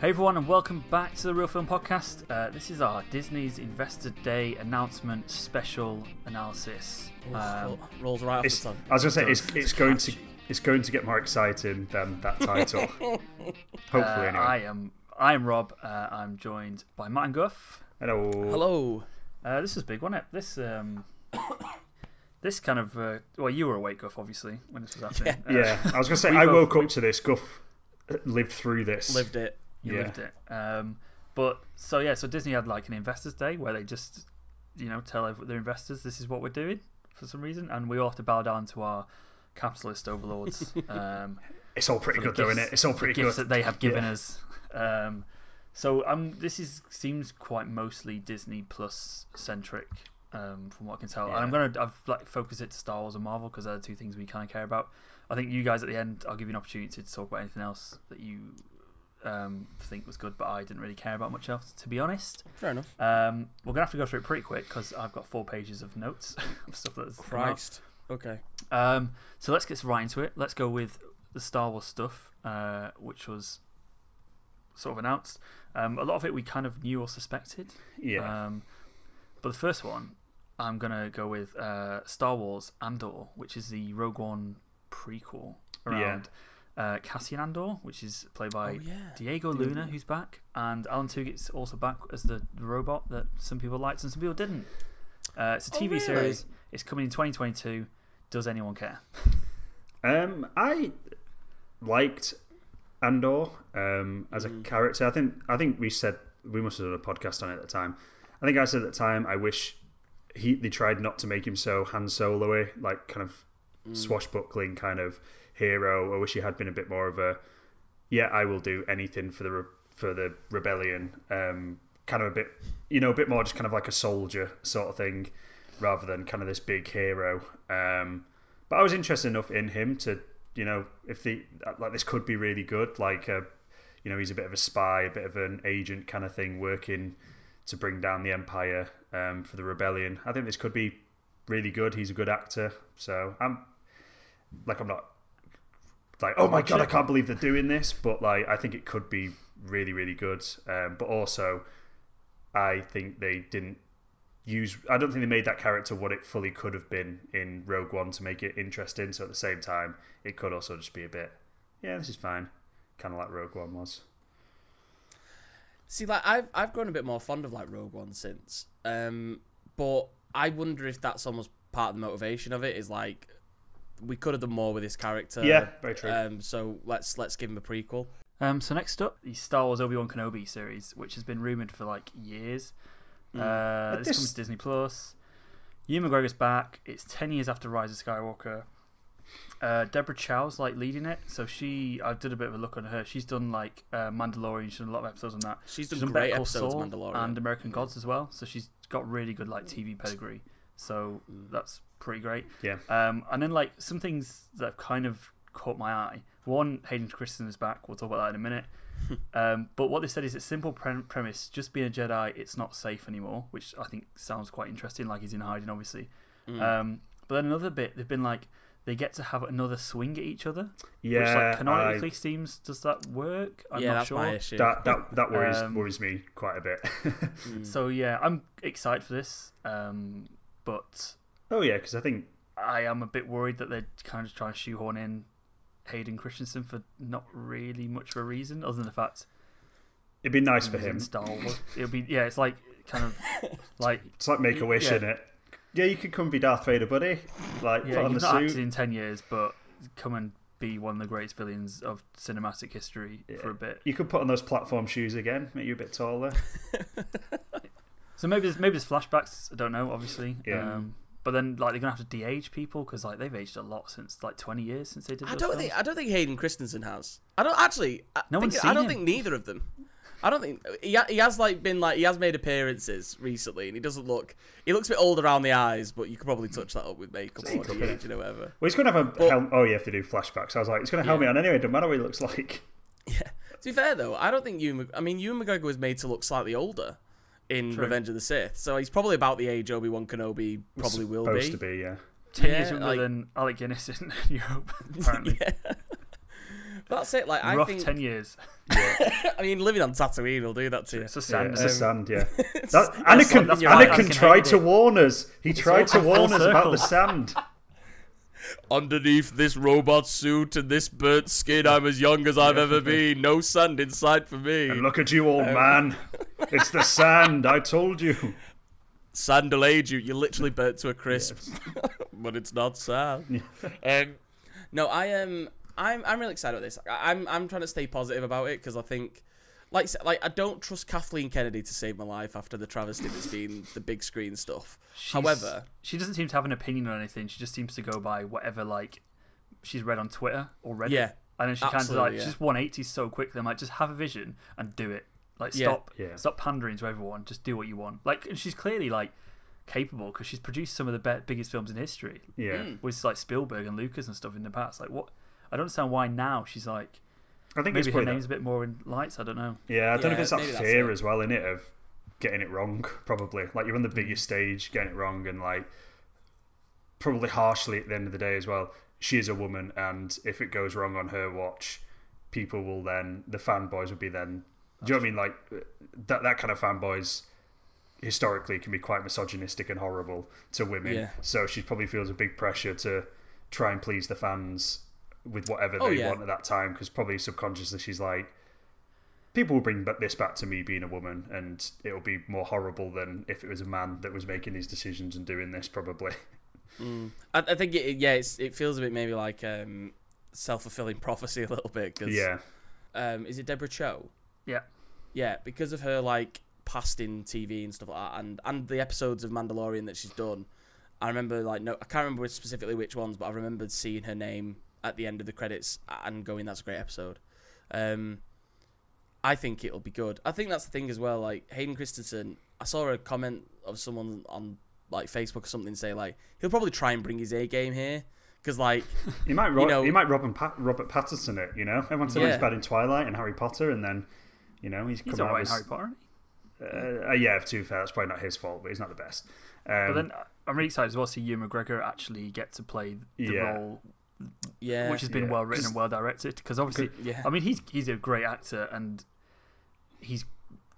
Hey everyone, and welcome back to the Real Film Podcast. This is our Disney's Investor Day announcement special analysis. Rolls right off the tongue. I was going to say it's going to get more exciting than that title. Hopefully, anyway. I am Rob. I'm joined by Matt and Guff. Hello. Hello. This was big, wasn't it? This kind of well, you were awake, Guff, obviously, when this was happening. Yeah, I was going to say I woke up to this. Guff lived through this. Lived it. You lived it. So Disney had like an Investors Day where they just, tell their investors this is what we're doing for some reason, and we all have to bow down to our capitalist overlords. It's all pretty good, though, isn't it? It's all pretty good. Gifts that they have given us. This seems quite mostly Disney Plus centric, from what I can tell. Yeah. And I've focused it to Star Wars and Marvel because they're the two things we kind of care about. I think you guys at the end, I'll give you an opportunity to talk about anything else that you think was good, but I didn't really care about much else, to be honest. Fair enough. We're gonna have to go through it pretty quick because I've got 4 pages of notes of stuff that's Christ. Okay. So let's get right into it. Let's go with the Star Wars stuff, which was sort of announced. A lot of it we kind of knew or suspected. Yeah. But the first one, I'm gonna go with Star Wars Andor, which is the Rogue One prequel around. Cassian Andor, which is played by Diego Luna, who's back, and Alan Tugit's also back as the robot that some people liked and some people didn't. It's a TV series. It's coming in 2022. Does anyone care? I liked Andor as a character. I think we said we must have done a podcast on it at the time. I think I said at the time I wish they tried not to make him so Han Solo-y, like kind of swashbuckling kind of hero. I wish he had been a bit more of a I will do anything for the rebellion, kind of a bit more just kind of like a soldier sort of thing rather than kind of this big hero. But I was interested enough in him to if this could be really good, like he's a bit of a spy, a bit of an agent kind of thing, working to bring down the Empire for the rebellion. I think this could be really good. He's a good actor, so I'm not like, oh my god, I can't believe they're doing this, but like I think it could be really, really good. But also, I think they didn't I don't think they made that character what it fully could have been in Rogue One to make it interesting. So at the same time, it could also just be a bit, this is fine, kind of like Rogue One was. See, like I've grown a bit more fond of like Rogue One since, but I wonder if that's almost part of the motivation of it. Is like, we could have done more with this character. Yeah, very true. So let's give him a prequel. So next up, the Star Wars Obi-Wan Kenobi series, which has been rumoured for like years. This comes to Disney Plus. Ewan McGregor's back. It's 10 years after Rise of Skywalker. Deborah Chow's like leading it. So I did a bit of a look on her. She's done like Mandalorian. She's done a lot of episodes on that. She's done great episodes of Mandalorian and American Gods as well. So she's got really good like TV pedigree. So that's pretty great. Yeah. And then like some things that have kind of caught my eye. One, Hayden Christensen is back. We'll talk about that in a minute. But what they said is it's simple premise. Just being a Jedi, it's not safe anymore, which I think sounds quite interesting. Like he's in hiding, obviously. But then another bit, they've been like they get to have another swing at each other. Yeah. Which like canonically seems, does that work? I'm not that's sure. my issue. That worries me quite a bit. So yeah, I'm excited for this. But because I think I am a bit worried that they're kind of trying to shoehorn in Hayden Christensen for not really much of a reason, other than the fact it'd be nice for him. Star Wars. It'll be it's like kind of like it's like Make a Wish, isn't it? Yeah, you could come be Darth Vader, buddy. Like put on the not suit. acted in 10 years, but come and be one of the greatest villains of cinematic history for a bit. You could put on those platform shoes again, make you a bit taller. So maybe there's flashbacks. I don't know, obviously. Yeah. But then, like, they're gonna have to de-age people because, like, they've aged a lot since, like, 20 years since they did. I don't think Hayden Christensen has. I don't think neither of them. I don't think he has he has made appearances recently, and he doesn't look. He looks a bit old around the eyes, but you could probably touch that up with makeup or de-age, whatever. Well, he's gonna have a helmet. Oh, you have to do flashbacks. I was like, he's gonna helmet on anyway. Doesn't matter what he looks like. Yeah. To be fair though, I don't think Ewan McGregor was made to look slightly older in Revenge of the Sith, so he's probably about the age Obi-Wan Kenobi probably will be. Supposed to be, yeah. 10 years younger than Alec Guinness in New Hope, apparently. That's it. Like, I rough think 10 years. I mean, living on Tatooine will do that to you. It's a sand. It's a sand, yeah. Anakin Anakin tried to warn us. He tried to warn us about the sand. Underneath this robot suit and this burnt skin, I'm as young as I've ever been. No sand inside for me. And look at you, old man. It's the sand. I told you. Sand delayed you. You literally burnt to a crisp. Yes. But it's not sand. No, I'm really excited about this. I'm trying to stay positive about it because I think, like I don't trust Kathleen Kennedy to save my life after the travesty that's been the big screen stuff. However, she doesn't seem to have an opinion on anything. She just seems to go by whatever she's read on Twitter or Reddit. Yeah, and then she kind of just 180 so quickly. I'm like, just have a vision and do it. Like stop pandering to everyone. Just do what you want. Like, and she's clearly capable because she's produced some of the biggest films in history. Yeah, with like Spielberg and Lucas and stuff in the past. Like, what? I don't understand why now she's like. I think maybe her name's a bit more in lights. I don't know. Yeah, I don't know if it's that fear as well in it of getting it wrong. Probably like you're on the biggest stage, getting it wrong, and probably harshly at the end of the day as well. She is a woman, and if it goes wrong on her watch, people will then the fanboys will be then. Do you know what I mean? Like that kind of fanboys historically can be quite misogynistic and horrible to women. Yeah. So she probably feels a big pressure to try and please the fans with whatever they want at that time, because probably subconsciously she's like, people will bring this back to me being a woman, and it'll be more horrible than if it was a man that was making these decisions and doing this, probably. I think it feels a bit maybe like self-fulfilling prophecy a little bit. Cause, is it Deborah Cho? Yeah, because of her past in TV and stuff like that, and the episodes of Mandalorian that she's done. I remember I can't remember specifically which ones, but I remembered seeing her name at the end of the credits and going, "That's a great episode." I think it'll be good. I think that's the thing as well. Like Hayden Christensen, I saw a comment of someone on Facebook or something say he'll probably try and bring his A game here. Because he might Robert Pattinson it, everyone said he's bad in Twilight and Harry Potter, and then he's come out with Harry Potter. To be fair, that's probably not his fault, but he's not the best. But then I'm really excited as well to see Ewan McGregor actually get to play the role, which has been well written and well directed. Because obviously, I mean, he's a great actor, and he's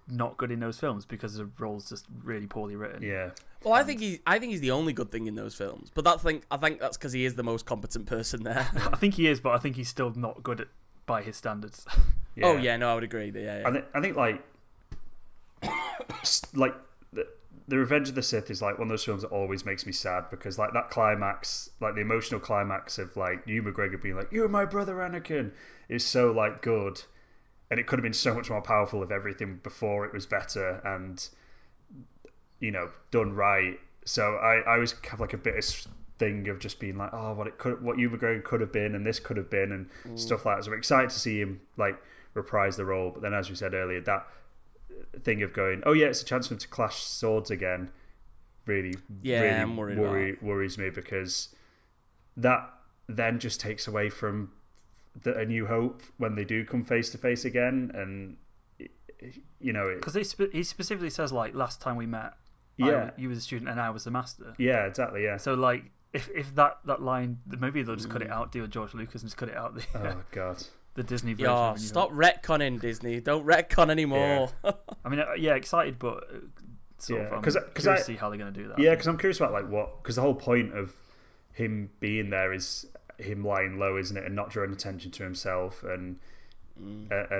not good in those films because the role's just really poorly written. Yeah. Well, I think he's the only good thing in those films, but I think that's because he is the most competent person there. I think he is, but I think he's still not good by his standards. Yeah. Oh yeah, no, I would agree. Yeah. I think the Revenge of the Sith is one of those films that always makes me sad, because that climax, the emotional climax of Ewan McGregor being "You're my brother, Anakin," is so good, and it could have been so much more powerful if everything before it was better and done right. So I always have a bit of thing of just being what Ewan McGregor could have been, and this could have been, and stuff like that. So I'm excited to see him reprise the role, but then as we said earlier, that thing of going, it's a chance for him to clash swords again, really worries me, because that then just takes away from A New Hope when they do come face to face again, and because he specifically says last time we met, you were the student and I was the master. Yeah, exactly. Yeah. So if that line, maybe they'll just cut it out. Deal with George Lucas and just cut it out. Oh God. The Disney version. Stop retconning, Disney. Don't retcon anymore. Yeah. I mean, excited, but curious to see how they're going to do that. Yeah, because I'm curious about because the whole point of him being there is him lying low, isn't it, and not drawing attention to himself and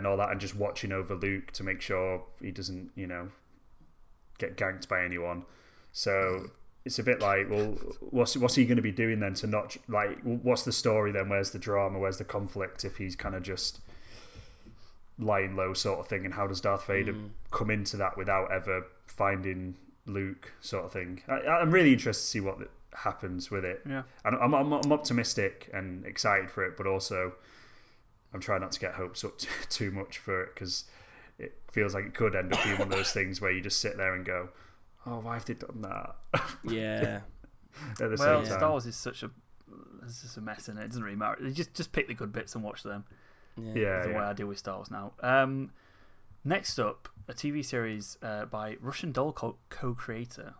all that, and just watching over Luke to make sure he doesn't, get ganked by anyone. So it's a bit well, what's he going to be doing then to not what's the story then? Where's the drama? Where's the conflict if he's kind of just lying low sort of thing? And how does Darth Vader come into that without ever finding Luke sort of thing? I'm really interested to see what happens with it. Yeah, and I'm optimistic and excited for it, but also I'm trying not to get hopes up too much for it, because it feels like it could end up being one of those things where you just sit there and go, "Oh, why have they done that?" Yeah. At the same time. Star Wars is it's just a mess in it. It doesn't really matter. You just pick the good bits and watch them. Yeah. That's the way I deal with Star Wars now. Next up, a TV series by Russian doll co-creator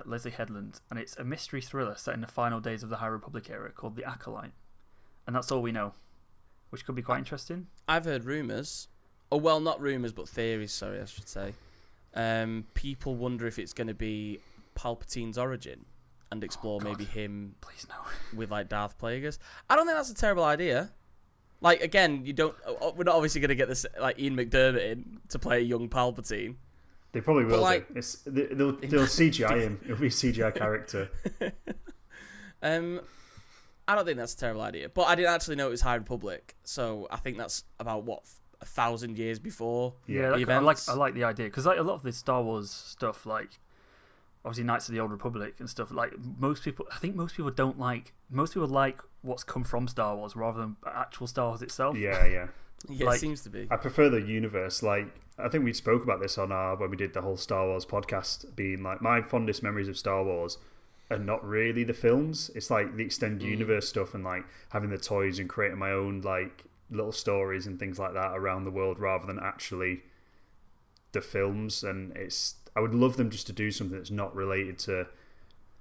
Leslie Headland, and it's a mystery thriller set in the final days of the High Republic era called The Acolyte, and that's all we know. which could be quite interesting. I've heard rumours. Oh, well, not rumours, but theories, sorry, I should say. People wonder if it's going to be Palpatine's origin and explore maybe him with like Darth Plagueis. I don't think that's a terrible idea. Like, again, we're not obviously going to get this like Ian McDiarmid in to play a young Palpatine. They probably will. Like, they'll CGI him. It'll be a CGI character. I don't think that's a terrible idea, but I didn't actually know it was High Republic, so I think that's about 1,000 years before. Yeah, I like the idea because like a lot of this Star Wars stuff, like obviously Knights of the Old Republic and stuff. Like most people don't like. Most people like what's come from Star Wars rather than actual Star Wars itself. Yeah. Yeah, like, it seems to be. I prefer the universe. Like, I think we spoke about this on when we did the whole Star Wars podcast, being like my fondest memories of Star Wars are not really the films. It's like the extended universe stuff and like having the toys and creating my own like little stories and things like that around the world rather than actually the films. And I would love them just to do something that's not related to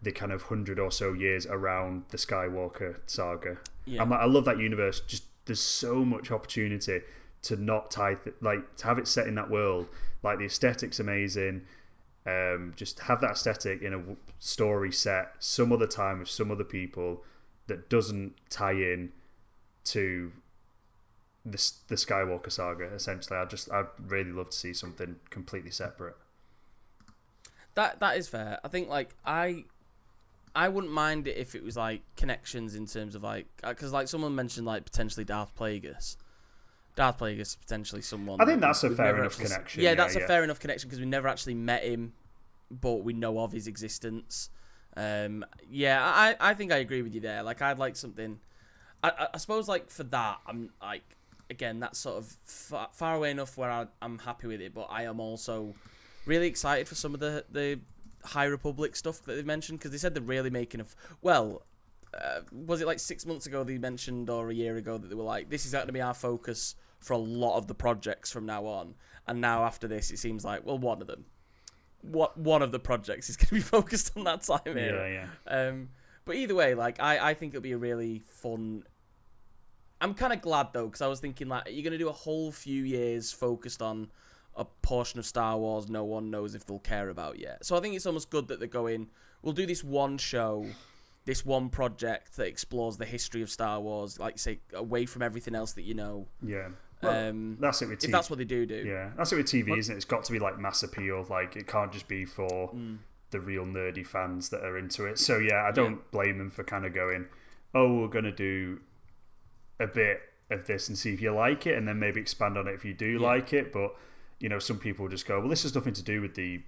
the kind of 100 or so years around the Skywalker saga. Yeah. I love that universe. Just there's so much opportunity to not tie to have it set in that world. Like the aesthetic's amazing. Just have that aesthetic in a story set some other time with some other people that doesn't tie in to the Skywalker saga. Essentially, I'd really love to see something completely separate. That is fair. I think like I wouldn't mind it if it was like connections in terms of like because like someone mentioned like potentially Darth Plagueis. Darth Plagueis is potentially someone. I think that's a fair enough connection. Yeah, that's a fair enough connection because we never actually met him, but we know of his existence. Yeah, I think I agree with you there. Like I'd like something. I suppose like for that I'm like again that's sort of far away enough where I'm happy with it, but I am also really excited for some of the High Republic stuff that they've mentioned because they said they're really making was it like 6 months ago they mentioned or a year ago that they were like this is going to be our focus for a lot of the projects from now on, and now after this it seems like one of the projects is going to be focused on that time here. Yeah. But either way, like I think it'll be a really fun. I'm kind of glad though because I was thinking like you're going to do a whole few years focused on a portion of Star Wars no one knows if they'll care about yet. So I think it's almost good that they're going, we'll do this one show, this one project that explores the history of Star Wars, like you say, away from everything else that you know. Yeah. Well, that's it with TV. If that's what they do. Yeah, that's it with TV, isn't it? It's got to be like mass appeal. Like it can't just be for the real nerdy fans that are into it. So yeah, I don't blame them for kind of going, oh, we're going to do a bit of this and see if you like it and then maybe expand on it if you do like it. But you know, some people just go, well, this has nothing to do with the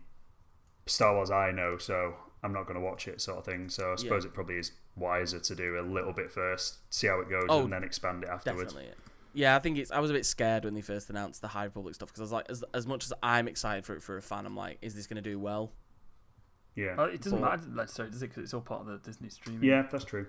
Star Wars I know, so I'm not going to watch it, sort of thing. So I suppose it probably is wiser to do a little bit first, see how it goes, and then expand it afterwards. Definitely. Yeah, I think I was a bit scared when they first announced the High Republic stuff because I was like, as much as I'm excited for it for a fan, I'm like, is this going to do well? Yeah. It doesn't matter, does it? Because it's all part of the Disney streaming. Yeah, that's true.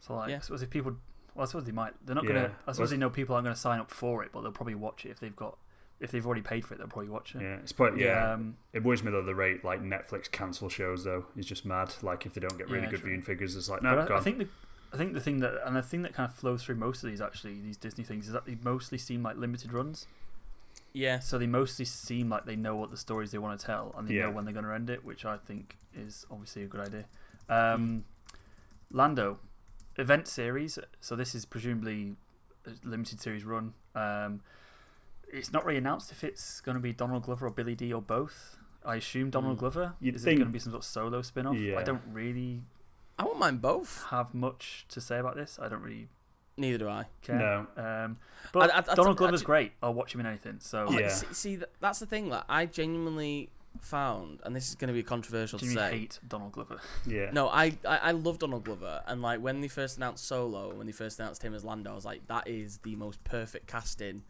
So I suppose if people, I suppose they might. They're not going to. I suppose they know people aren't going to sign up for it, but they'll probably watch it if they've already paid for it. They'll probably watch it. Yeah, it worries me though the rate like Netflix cancel shows though is just mad. Like if they don't get really good viewing figures, it's like no. I think the thing that kind of flows through most of these Disney things is that they mostly seem like limited runs. Yeah. So they mostly seem like they know what the stories they want to tell and they know when they're going to end it, which I think is obviously a good idea. Lando event series. So this is presumably a limited series run. It's not really announced if it's going to be Donald Glover or Billy Dee or both. I assume Donald Glover. Is it going to be some sort of solo spin-off? Yeah. I don't really. I wouldn't mind both. Have much to say about this. I don't really. Neither do I. Care. No. But Donald Glover's great. I'll watch him in anything. So see, that's the thing that I genuinely found, and this is going to be controversial to say. I hate Donald Glover. Yeah. No, I love Donald Glover, and like when they first announced Solo, when they first announced him as Lando, I was like, that is the most perfect casting.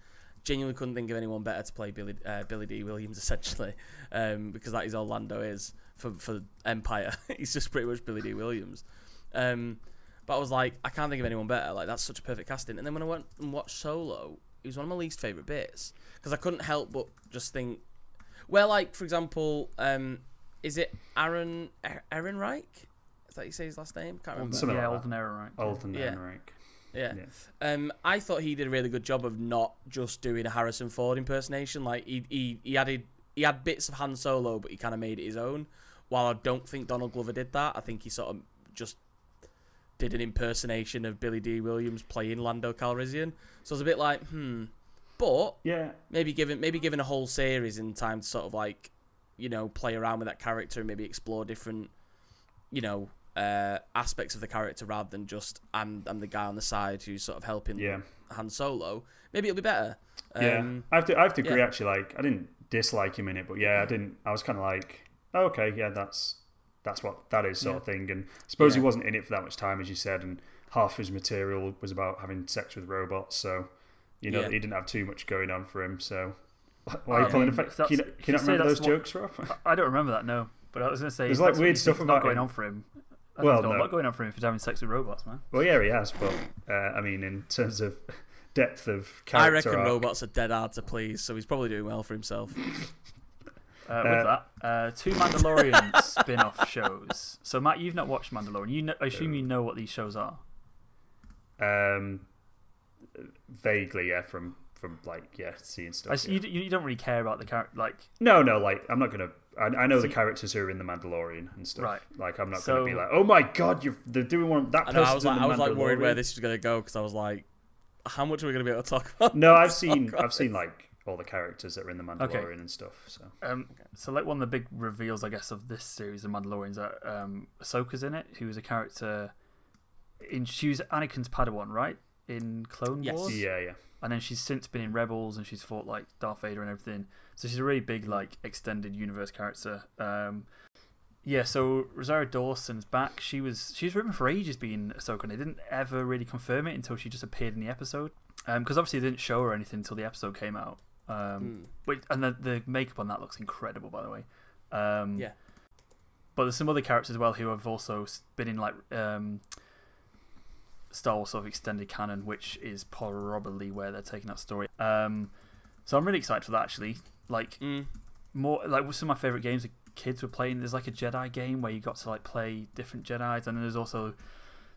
Genuinely couldn't think of anyone better to play Billy Dee Williams essentially, because that is all Lando is for Empire. He's just pretty much Billy Dee Williams. But I was like, I can't think of anyone better. Like that's such a perfect casting. And then when I went and watched Solo, it was one of my least favorite bits because I couldn't help but just think, well, like for example, is it Aaron Reich? Is that you say his last name? Can't remember. Alden Ehrenreich. Alden Ehrenreich. Yeah. I thought he did a really good job of not just doing a Harrison Ford impersonation. Like he had bits of Han Solo, but he kind of made it his own. While I don't think Donald Glover did that, I think he sort of just did an impersonation of Billy D. Williams playing Lando Calrissian. So it's a bit like, But maybe given a whole series in time to sort of like, play around with that character and maybe explore different, aspects of the character rather than just I'm the guy on the side who's sort of helping Han Solo. Maybe it'll be better. I have to agree. Actually, like I didn't dislike him in it, but I was kind of like, oh, okay, that's what that is sort of thing. And I suppose he wasn't in it for that much time, as you said, and half his material was about having sex with robots. So he didn't have too much going on for him. So why are you pulling effect? Can you not remember those jokes, Rob? I don't remember that. No, but I was going to say there's like weird stuff about going on for him. There's got a lot going on for him if he's having sex with robots, man. Well, yeah, he has, but I mean, in terms of depth of character, I reckon robots are dead hard to please, so he's probably doing well for himself. With that, 2 Mandalorian spin-off shows. So, Matt, you've not watched Mandalorian. I assume you know what these shows are. Vaguely, yeah, from seeing stuff. You don't really care about the character, like. No, like I'm not gonna. I know the characters who are in the Mandalorian and stuff. Right. Like I'm not gonna be like, oh my god, they're doing one. That person. I was like worried where this was gonna go because I was like, how much are we gonna be able to talk about? No, I've seen like all the characters that are in the Mandalorian and stuff. So so like one of the big reveals, I guess, of this series of Mandalorians that Ahsoka's in it, who is a character she was Anakin's Padawan, right? In Clone Wars? Yeah. And then she's since been in Rebels and she's fought like Darth Vader and everything. So she's a really big like extended universe character. So Rosario Dawson's back. She was written for ages being Ahsoka and they didn't ever really confirm it until she just appeared in the episode. Because obviously they didn't show her anything until the episode came out. And the makeup on that looks incredible, by the way. But there's some other characters as well who have also been in like Star Wars sort of extended canon, which is probably where they're taking that story. So I'm really excited for that actually. Like more like some of my favorite games the kids were playing. There's like a Jedi game where you got to like play different Jedis, and then there's also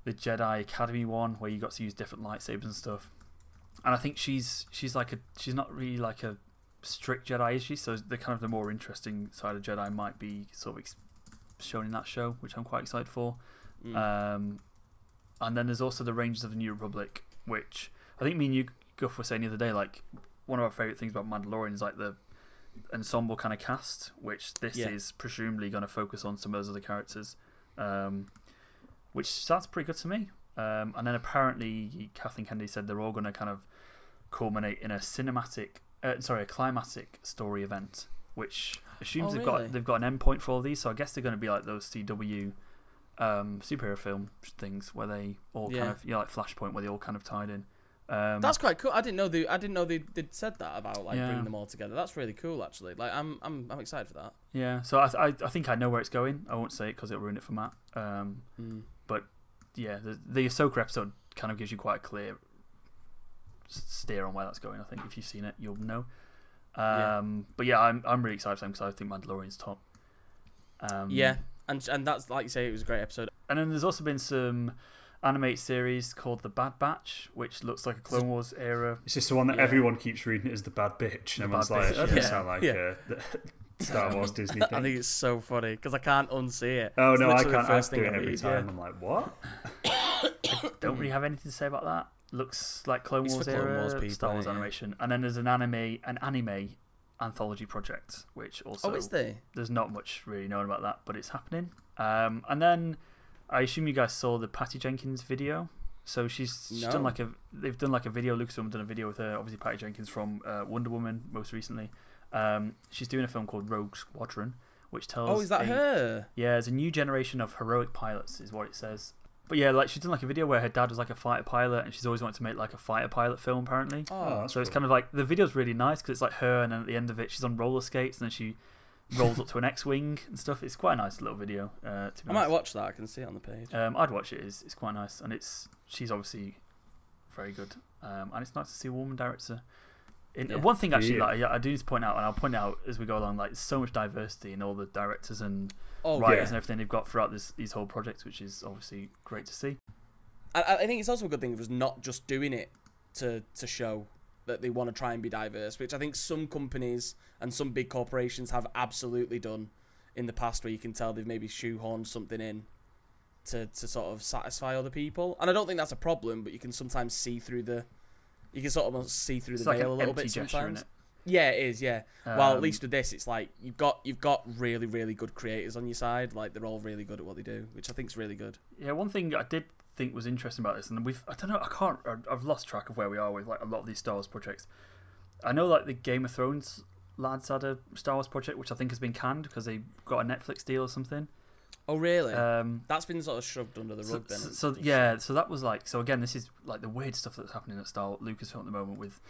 the Jedi Academy one where you got to use different lightsabers and stuff. And I think she's not really like a strict Jedi, is she? So the kind of the more interesting side of Jedi might be sort of shown in that show, which I'm quite excited for. And then there's also the Rangers of the New Republic, which I think me and you, Guff, were saying the other day, like one of our favourite things about Mandalorian is like the ensemble kind of cast, which this is presumably going to focus on some of those other characters, which sounds pretty good to me. And then apparently Kathleen Kennedy said they're all going to kind of culminate in a climatic story event, which assumes they've got an endpoint for all these. So I guess they're going to be like those CW superhero film things where they all kind of like Flashpoint, where they all kind of tied in. That's quite cool. I didn't know they'd said that about like bringing them all together. That's really cool, actually. Like I'm excited for that. Yeah. So I think I know where it's going. I won't say it because it'll ruin it for Matt. But yeah, the Ahsoka episode kind of gives you quite a clear steer on where that's going. I think if you've seen it, you'll know. But yeah, I'm really excited for them because I think Mandalorian's top. And that's, like you say, it was a great episode. And then there's also been some animated series called The Bad Batch, which looks like a Clone Wars era. It's just the one that everyone keeps reading it as The Bad Bitch. And everyone's like, that doesn't sound like a Star Wars Disney thing. I think it's so funny because I can't unsee it. Oh, no, I can't. I do it every time. I'm like, what? I don't really have anything to say about that. Looks like Clone Wars era, Star Wars animation. And then there's an anime anthology project, which also there's not much really known about that, but it's happening. And then I assume you guys saw the Patty Jenkins video. So she's done like they've done like a video. Lucasfilm done a video with her. Obviously, Patty Jenkins from Wonder Woman most recently. She's doing a film called Rogue Squadron, which tells. Oh, is that her? Yeah, it's a new generation of heroic pilots, is what it says. But yeah, like she's done like a video where her dad was like a fighter pilot, and she's always wanted to make like a fighter pilot film apparently. Oh, so it's kind of like the video's really nice because it's like her, and then at the end of it, she's on roller skates, and then she rolls up to an X-wing and stuff. It's quite a nice little video. I might watch that. I can see it on the page. I'd watch it. It's quite nice, and she's obviously very good. And it's nice to see a woman director. One thing actually that I do need to point out, and I'll point out as we go along, like there's so much diversity in all the directors and writers and everything they've got throughout these whole projects, which is obviously great to see. I think it's also a good thing if it's not just doing it to show that they want to try and be diverse, which I think some companies and some big corporations have absolutely done in the past, where you can tell they've maybe shoehorned something in to sort of satisfy other people. And I don't think that's a problem, but you can sometimes see through the veil a little bit sometimes. Yeah, it is, yeah. Well, at least with this, it's like you've got really, really good creators on your side. Like, they're all really good at what they do, which I think is really good. Yeah, one thing I did think was interesting about this, and I've lost track of where we are with like a lot of these Star Wars projects. I know like the Game of Thrones lads had a Star Wars project, which I think has been canned because they got a Netflix deal or something. Oh, really? That's been sort of shoved under the rug then. So that was like, so again, this is like the weird stuff that's happening at Lucasfilm at the moment with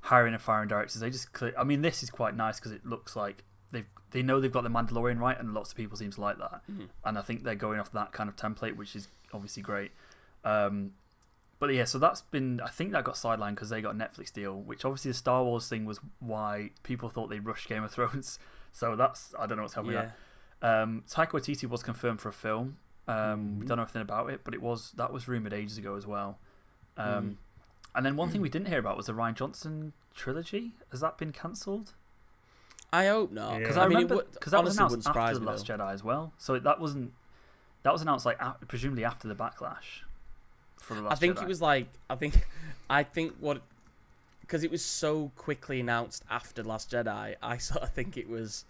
hiring and firing directors. They just I mean, this is quite nice because it looks like they know they've got the Mandalorian right, and lots of people seem to like that. And I think they're going off that kind of template, which is obviously great. But yeah, so that's been, I think that got sidelined because they got a Netflix deal, which obviously the Star Wars thing was why people thought they rushed Game of Thrones. So that's, I don't know what's happening with that. Taika Waititi was confirmed for a film. We don't know anything about it, but that was rumoured ages ago as well. And then one thing we didn't hear about was the Rian Johnson trilogy. Has that been cancelled? I hope not. Because I remember, because that was announced after The Last Jedi as well. So that was announced like presumably after the backlash for The Last Jedi. It was like, I think what, because it was so quickly announced after The Last Jedi, I sort of think it was,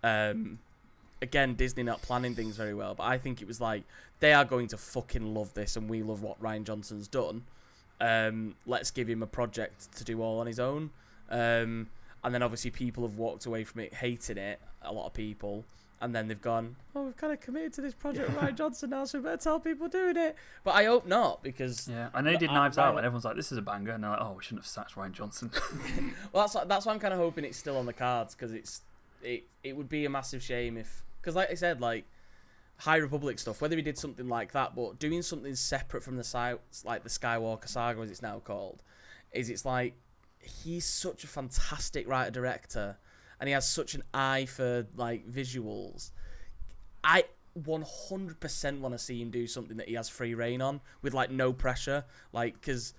again, Disney not planning things very well, but I think it was like, they are going to fucking love this, and we love what Rian Johnson's done. Let's give him a project to do all on his own. And then obviously people have walked away from it hating it, a lot of people. And then they've gone, oh, we've kind of committed to this project with Rian Johnson now, so we better tell people doing it. But I hope not, because... Yeah, I know he did Knives Out, and everyone's like, this is a banger. And they're like, oh, we shouldn't have sacked Rian Johnson. Well, that's why I'm kind of hoping it's still on the cards, because it would be a massive shame if... Because like I said, like, High Republic stuff, whether he did something like that, but doing something separate from the Skywalker saga, as it's now called, it's like, he's such a fantastic writer-director, and he has such an eye for like visuals. I 100% want to see him do something that he has free reign on, with like no pressure. Like, because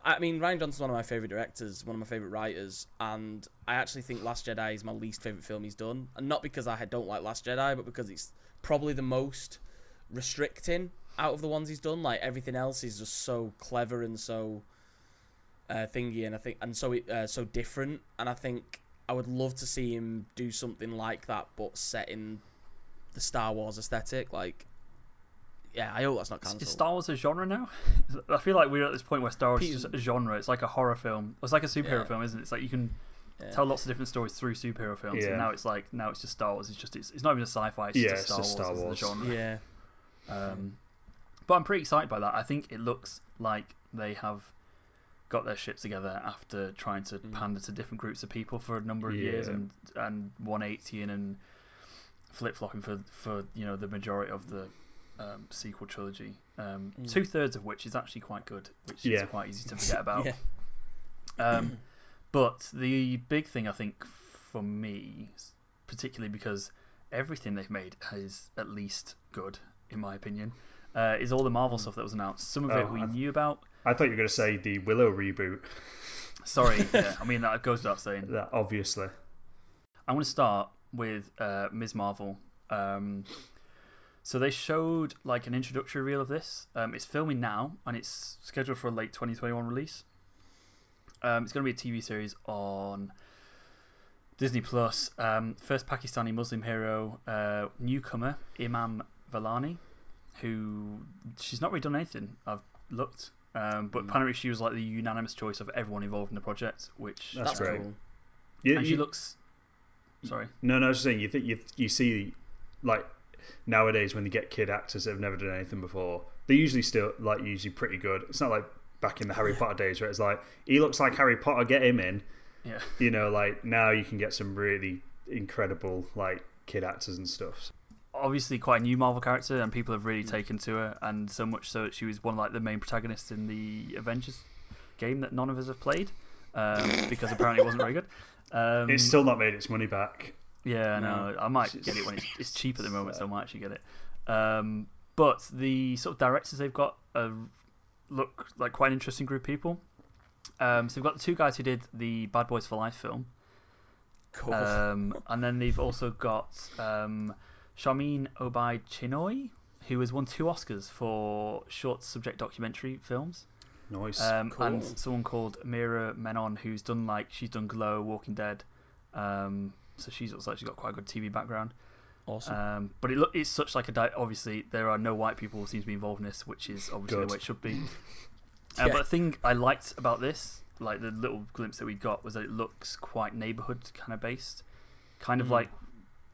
I mean, Rian Johnson's one of my favorite directors, one of my favorite writers, and I actually think Last Jedi is my least favorite film he's done, and not because I don't like Last Jedi, but because it's probably the most restricting out of the ones he's done. Like, everything else is just so clever and so thingy, and I think, and so different. And I think I would love to see him do something like that, but set in the Star Wars aesthetic. Like, yeah, I hope that's not cancelled. Is Star Wars a genre now? I feel like we're at this point where Star Wars is just a genre. It's like a horror film. It's like a superhero film, isn't it? It's like you can tell lots of different stories through superhero films. And now it's just Star Wars. It's not even a sci-fi. It's just Star Wars as a genre. Yeah. But I'm pretty excited by that. I think it looks like they have got their shit together after trying to pander to different groups of people for a number of years and 180ing and flip-flopping for the majority of the sequel trilogy, 2/3 of which is actually quite good, which is quite easy to forget about. But the big thing, I think, for me, particularly because everything they've made is at least good, in my opinion, is all the Marvel stuff that was announced. Some of it we knew about. I thought you were going to say the Willow reboot. Sorry, I mean, that goes without saying. That, obviously. I want to start with Ms. Marvel. So they showed like an introductory reel of this. It's filming now, and it's scheduled for a late 2021 release. It's going to be a TV series on Disney Plus. First Pakistani Muslim hero, newcomer Imam Vellani, who she's not really done anything. I've looked. But apparently she was like the unanimous choice of everyone involved in the project, which that's great. Cool. And she looks. Sorry. No, I was just saying. You see, like nowadays when they get kid actors that have never done anything before, they're usually still usually pretty good. It's not like back in the Harry Potter days where it's like he looks like Harry Potter, get him in. Yeah. Like now you can get some really incredible like kid actors and stuff. Obviously quite a new Marvel character, and people have really taken to her, and so much so that she was one of like the main protagonists in the Avengers game that none of us have played, because apparently it wasn't very good. It's still not made its money back. Yeah, no, I might get it when it's cheap at the moment, so I might actually get it. But the sort of directors they've got are look like quite an interesting group of people. So we've got the two guys who did the Bad Boys for Life film. Cool. And then they've also got Charmin Obai-Chinoy, who has won 2 Oscars for short subject documentary films. Nice. Cool. And someone called Mira Menon, who's done she's done Glow, Walking Dead. So she's also actually got quite a good TV background. Awesome. But it's such like obviously there are no white people who seem to be involved in this, which is obviously the way it should be. But the thing I liked about this, like the little glimpse that we got, was that it looks quite neighborhood kind of based, kind of like,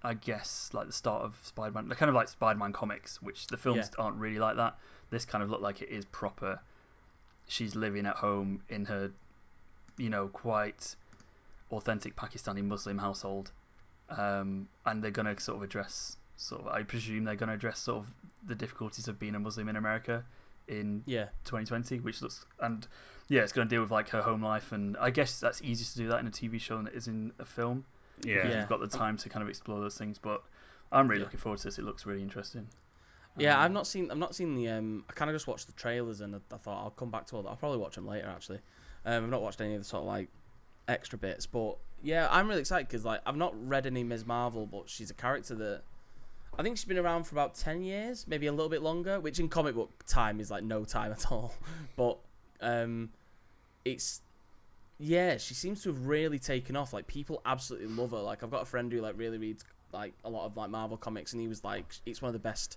I guess, like the start of Spider-Man. They're kind of like Spider-Man comics, which the films aren't really like that. This kind of looked like it is proper. She's living at home in her, quite authentic Pakistani Muslim household, and they're going to sort of address, I presume they're going to address sort of the difficulties of being a Muslim in America in 2020, which looks, and it's going to deal with like her home life, and I guess that's easier to do that in a TV show than it is in a film. You've got the time to kind of explore those things. But I'm really looking forward to this. It looks really interesting. I've not seen the I kind of just watched the trailers, and I thought I'll come back to all that. I'll probably watch them later actually. I've not watched any of the sort of like extra bits, but I'm really excited because like I've not read any Ms. Marvel, but she's a character that I think she's been around for about 10 years, maybe a little bit longer, which in comic book time is like no time at all. But she seems to have really taken off. Like people absolutely love her. Like I've got a friend who like really reads like a lot of like Marvel comics, and he was like, it's one of the best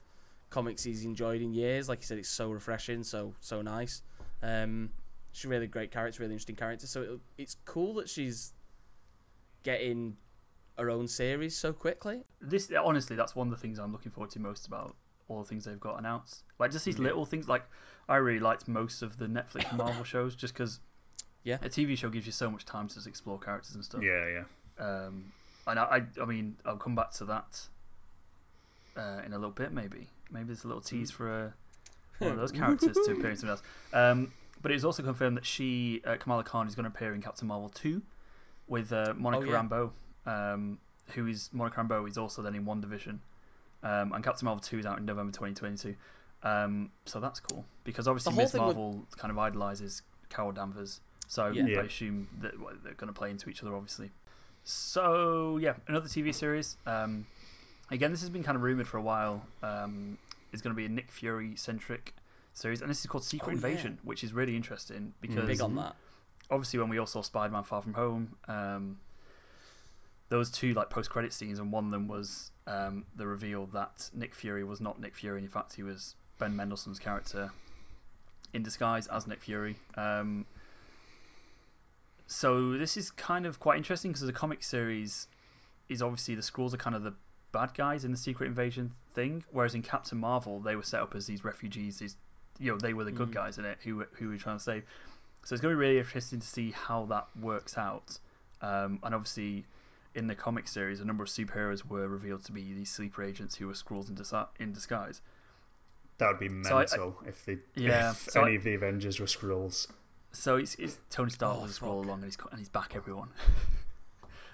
comics he's enjoyed in years. Like he said, it's so refreshing, so nice. She's a really great character, really interesting character. So it's cool that she's getting her own series so quickly. This honestly, that's one of the things I'm looking forward to most about all the things they've got announced. Like just these little things. Like I really liked most of the Netflix and Marvel shows, just because a TV show gives you so much time to just explore characters and stuff. And I mean, I'll come back to that in a little bit. Maybe there's a little tease for one of those characters to appear in something else. But it was also confirmed that Kamala Khan, is going to appear in Captain Marvel 2 with Monica Rambeau. Monica Rambeau is also then in WandaVision, and Captain Marvel 2 is out in November 2022. So that's cool because obviously Ms. Marvel kind of idolizes Carol Danvers, so I assume that they're going to play into each other, obviously. So another TV series. Again, this has been kind of rumored for a while. It's going to be a Nick Fury centric series, and this is called Secret Invasion, which is really interesting because big on that. Obviously, when we all saw Spider-Man: Far From Home, those 2 like post-credit scenes, and one of them was the reveal that Nick Fury was not Nick Fury. In fact, he was Ben Mendelsohn's character in disguise as Nick Fury. So this is kind of quite interesting because the comic series is obviously the Skrulls are kind of the bad guys in the Secret Invasion thing, whereas in Captain Marvel they were set up as these refugees. They were the good guys in it who were trying to save. So it's going to be really interesting to see how that works out. And obviously, in the comic series, a number of superheroes were revealed to be these sleeper agents who were Skrulls in disguise. That would be mental if any of the Avengers were Skrulls. So it's Tony Stark was a Skrull along, and he's back, everyone.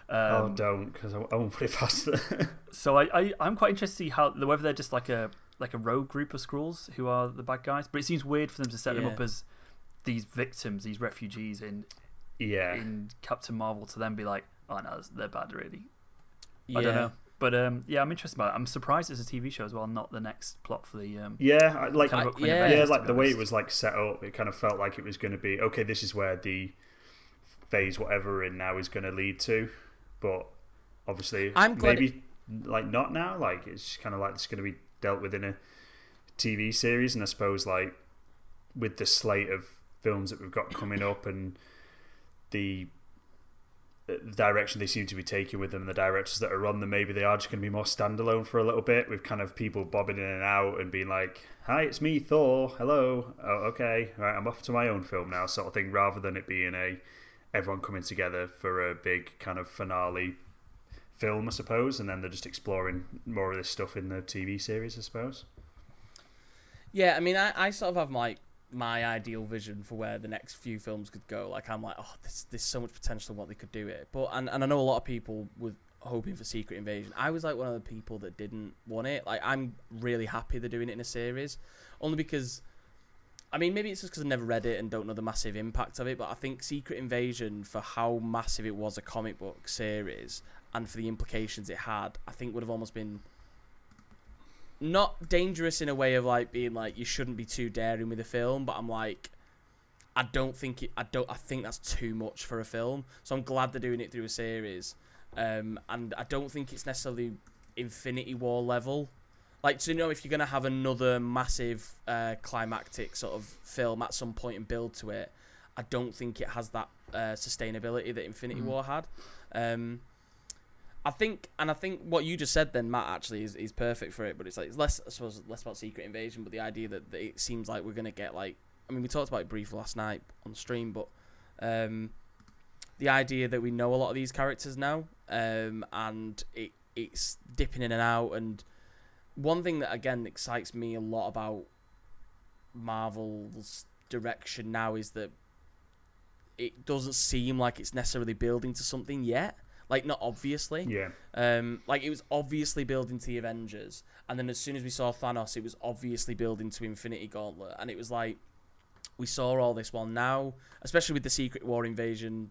Don't, because I won't put it past them. So I'm quite interested to see whether they're just like a rogue group of Skrulls who are the bad guys, but it seems weird for them to set them up as these victims, these refugees in Captain Marvel, to then be like, oh no, they're bad, really. I don't know, but I'm interested about it. I'm surprised it's a TV show as well, not the next plot for the the way it was like set up, it kind of felt like it was going to be okay. This is where the phase whatever we're in now is going to lead to, but obviously maybe like not now. Like it's kind of like it's going to be dealt with in a TV series, and I suppose like with the slate of films that we've got coming up and the direction they seem to be taking with them and the directors that are on them, maybe they are just going to be more standalone for a little bit with kind of people bobbing in and out and being like, hi, it's me, Thor, hello, oh, okay, right, I'm off to my own film now, sort of thing, rather than it being everyone coming together for a big kind of finale film, I suppose, and then they're just exploring more of this stuff in the TV series, I suppose. Yeah, I mean, I sort of have my ideal vision for where the next few films could go. Like, I'm like, oh, there's so much potential in what they could do it. But and I know a lot of people were hoping for Secret Invasion. I was like one of the people that didn't want it. Like, I'm really happy they're doing it in a series, only because I mean, maybe it's just because I never read it and don't know the massive impact of it, but I think Secret Invasion, for how massive it was a comic book series and for the implications it had, I think would have almost been not dangerous in a way of like being like you shouldn't be too daring with a film, but I'm like, I think that's too much for a film. So I'm glad they're doing it through a series, and I don't think it's necessarily Infinity War level. Like, so, you know, if you're gonna have another massive climactic sort of film at some point and build to it, I don't think it has that sustainability that Infinity War had. I think what you just said then, Matt, actually is perfect for it. But it's like, it's less, I suppose, less about Secret Invasion, but the idea that it seems like we're gonna get like, I mean, we talked about it briefly last night on stream, but the idea that we know a lot of these characters now, and it's dipping in and out. And one thing that again excites me a lot about Marvel's direction now is that it doesn't seem like it's necessarily building to something yet. Like, not obviously. Yeah. Like, it was obviously building to the Avengers, and then as soon as we saw Thanos, it was obviously building to Infinity Gauntlet, and it was like, we saw all this one now, especially with the Secret War invasion.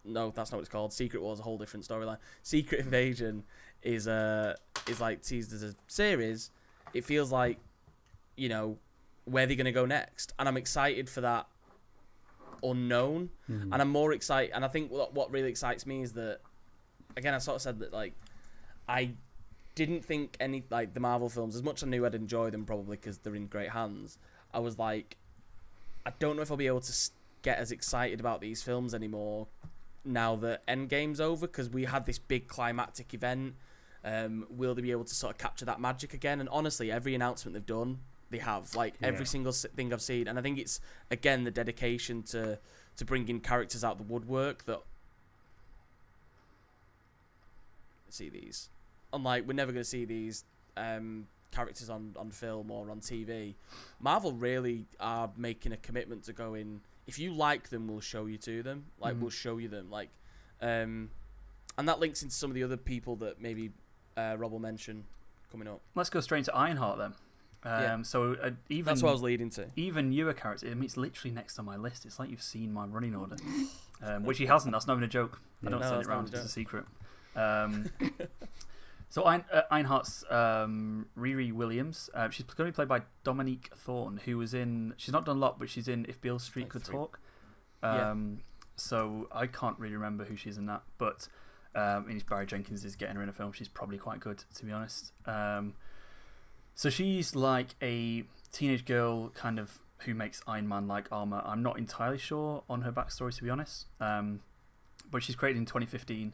No, that's not what it's called. Secret War is a whole different storyline. Secret Invasion is like teased as a series. It feels like, you know, where they're going to go next. And I'm excited for that unknown. And I'm more excited. And I think what really excites me is that, again, I sort of said that, like, I didn't think any, like, the Marvel films, as much as I knew I'd enjoy them probably because they're in great hands, I was like, I don't know if I'll be able to get as excited about these films anymore now that Endgame's over, because we had this big climactic event. Will they be able to sort of capture that magic again? And honestly, every announcement they've done, they have. Like, every single thing I've seen. And I think it's, again, the dedication to bringing characters out the woodwork that see these. Unlike, we're never going to see these characters on film or on TV. Marvel really are making a commitment to go in. If you like them, we'll show you to them. Like, we'll show you them. Like, and that links into some of the other people that maybe Rob will mention coming up. Let's go straight into Ironheart then. So even that's what I was leading to. Even newer characters. I mean, it's literally next on my list. It's like you've seen my running order, which he hasn't. That's not even a joke. I don't send it around. It's a secret. So Ironheart's Riri Williams. She's going to be played by Dominique Thorne, who was in. She's not done a lot, but she's in If Beale Street Could Talk. So I can't really remember who she's in that, but if Barry Jenkins is getting her in a film, she's probably quite good, to be honest. So she's like a teenage girl, kind of, who makes Iron Man-like armor. I'm not entirely sure on her backstory, to be honest. But she's created in 2015.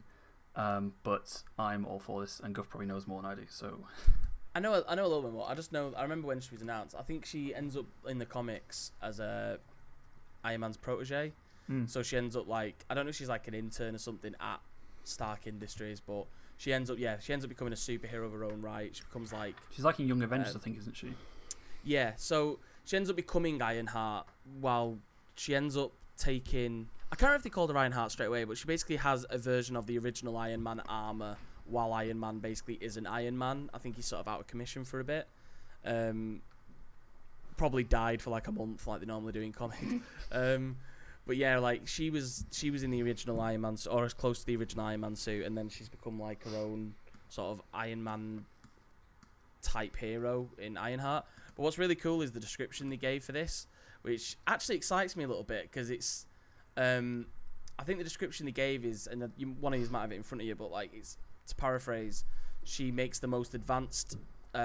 But I'm all for this, and Guff probably knows more than I do. So I know a little bit more. I just know. I remember when she was announced. I think she ends up in the comics as a Iron Man's protege. So she ends up like, I don't know if she's like an intern or something at Stark Industries, but she ends up becoming a superhero of her own right. She becomes like, she's like in Young Avengers, I think, isn't she? Yeah. So she ends up becoming Ironheart, while she ends up taking, I can't remember if they called her Ironheart straight away, but she basically has a version of the original Iron Man armor, while Iron Man basically isn't Iron Man. I think he's sort of out of commission for a bit. Probably died for like a month, like they normally do in comics. But yeah, like she was in the original Iron Man, or as close to the original Iron Man suit, and then she's become like her own sort of Iron Man type hero in Ironheart. But what's really cool is the description they gave for this, which actually excites me a little bit, because it's, I think the description they gave is, and one of you might have it in front of you, but like, it's, to paraphrase, she makes the most advanced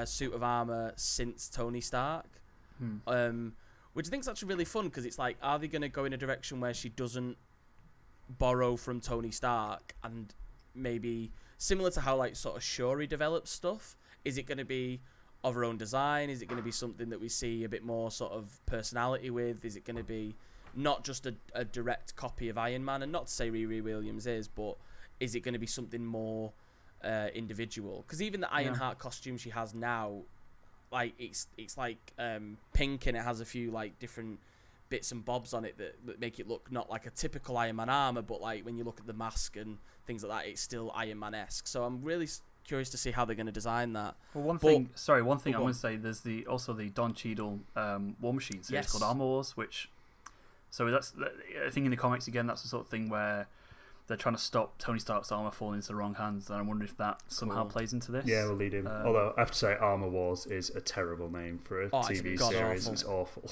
suit of armor since Tony Stark. Which I think is actually really fun, because it's like, are they going to go in a direction where she doesn't borrow from Tony Stark, and maybe similar to how like sort of Shuri develops stuff? Is it going to be of her own design? Is it going to be something that we see a bit more sort of personality with? Is it going to be not just a direct copy of Iron Man? And not to say Riri Williams is, but is it going to be something more individual? Because even the Ironheart costume she has now, like it's like pink, and it has a few like different bits and bobs on it that make it look not like a typical Iron Man armor, but like when you look at the mask and things like that, it's still Iron Man-esque. So I'm really curious to see how they're going to design that. Well, one thing I want to say, there's also the Don Cheadle War Machine series called Armor Wars, which, so that's, I think in the comics again, that's the sort of thing where they're trying to stop Tony Stark's armor falling into the wrong hands, and I wonder if that somehow plays into this. Yeah, will lead him. Although I have to say, Armor Wars is a terrible name for a TV series. It's awful.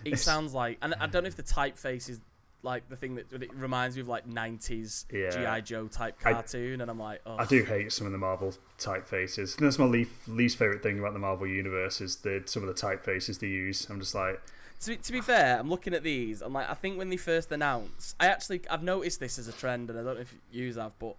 It sounds like, and I don't know if the typeface is like the thing that it reminds me of, like 90s G.I. Joe type cartoon, and I'm like, oh. I do hate some of the Marvel typefaces. That's my least favourite thing about the Marvel universe is some of the typefaces they use. I'm just like... To be fair, I'm looking at these. I'm like, I think when they first announced, I've noticed this as a trend, and I don't know if you have, but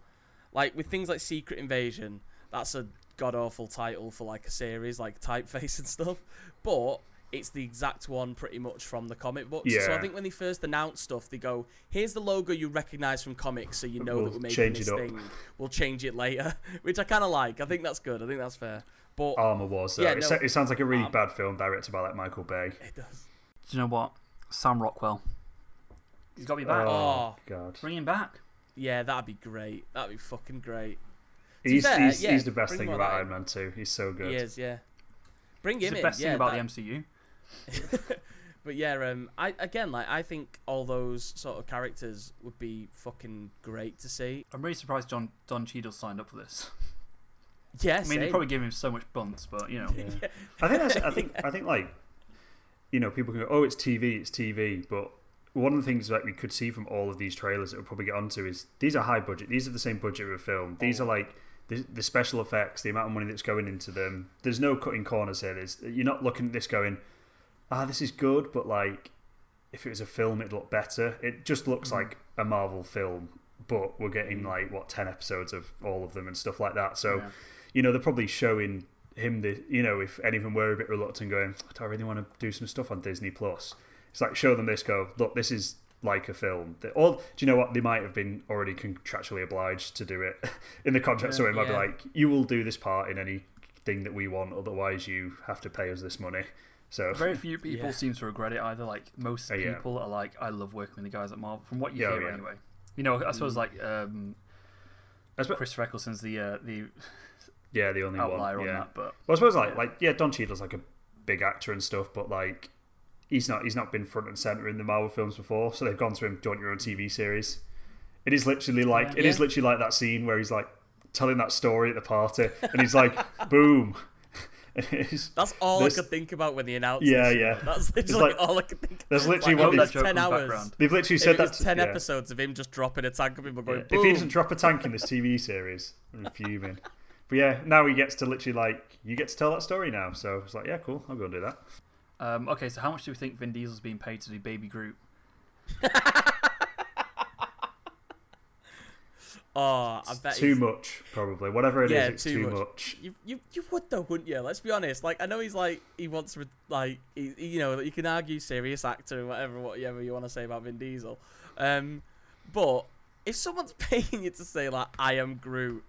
like with things like Secret Invasion, that's a god awful title for like a series, like typeface and stuff. But it's the exact one pretty much from the comic books. Yeah. So I think when they first announced stuff, they go, "Here's the logo you recognise from comics, so you know that we're making this thing. We'll change it later," which I kind of like. I think that's good. I think that's fair. But Armor Wars, though. It sounds like a really bad film directed by like Michael Bay. It does. Do you know what? Sam Rockwell. He's got to be back. Oh, God. Bring him back. Yeah, that'd be great. That'd be fucking great. He's the best thing about Iron Man 2. He's so good. He is, yeah. Bring him in. He's the best thing about the MCU. But yeah, I think all those sort of characters would be fucking great to see. I'm really surprised Don Cheadle signed up for this. Yeah, I mean, they probably gave him so much bunts, but you know. Yeah. I think like, you know, people can go, "Oh, it's TV," but one of the things that we could see from all of these trailers that we'll probably get onto is these are high budget. These are the same budget of a film. These are like the special effects, the amount of money that's going into them. There's no cutting corners here. You're not looking at this going, this is good, but like if it was a film, it'd look better. It just looks like a Marvel film, but we're getting like 10 episodes of all of them and stuff like that. So, you know, they're probably showing him if any of them were a bit reluctant, going, "Do I really want to do some stuff on Disney Plus?" It's like, show them this, go, "Look, this is like a film." Or do you know what? They might have been already contractually obliged to do it in the contract, so it might be like, "You will do this part in anything that we want, otherwise you have to pay us this money." So very few people seem to regret it either. Like most people are like, "I love working with the guys at Marvel." From what you hear, anyway. You know, I suppose like Chris Eccleston's the only outlier one. On that. But I suppose Don Cheadle's like a big actor and stuff, but like he's not been front and center in the Marvel films before, so they've gone to him, "Do you want your own TV series?" It is literally like is literally like that scene where he's like telling that story at the party, and he's like, "Boom." That's all I could think about when they announced this. That's literally all I could think about. There's literally 10 hours. They've literally said that 10 episodes of him just dropping a tank of people going, boom. If he doesn't drop a tank in this TV series, I'm fuming. But yeah, now he gets to literally you get to tell that story now. So it's like, yeah, cool, I'll go and do that. Okay, so how much do we think Vin Diesel's being paid to do Baby Groot? I bet too much, probably. Whatever it is, it's too much. You would though, wouldn't you? Let's be honest. Like, I know he's like, he wants to, like, you know, you can argue serious actor and whatever you want to say about Vin Diesel. But if someone's paying you to say like, "I am Groot,"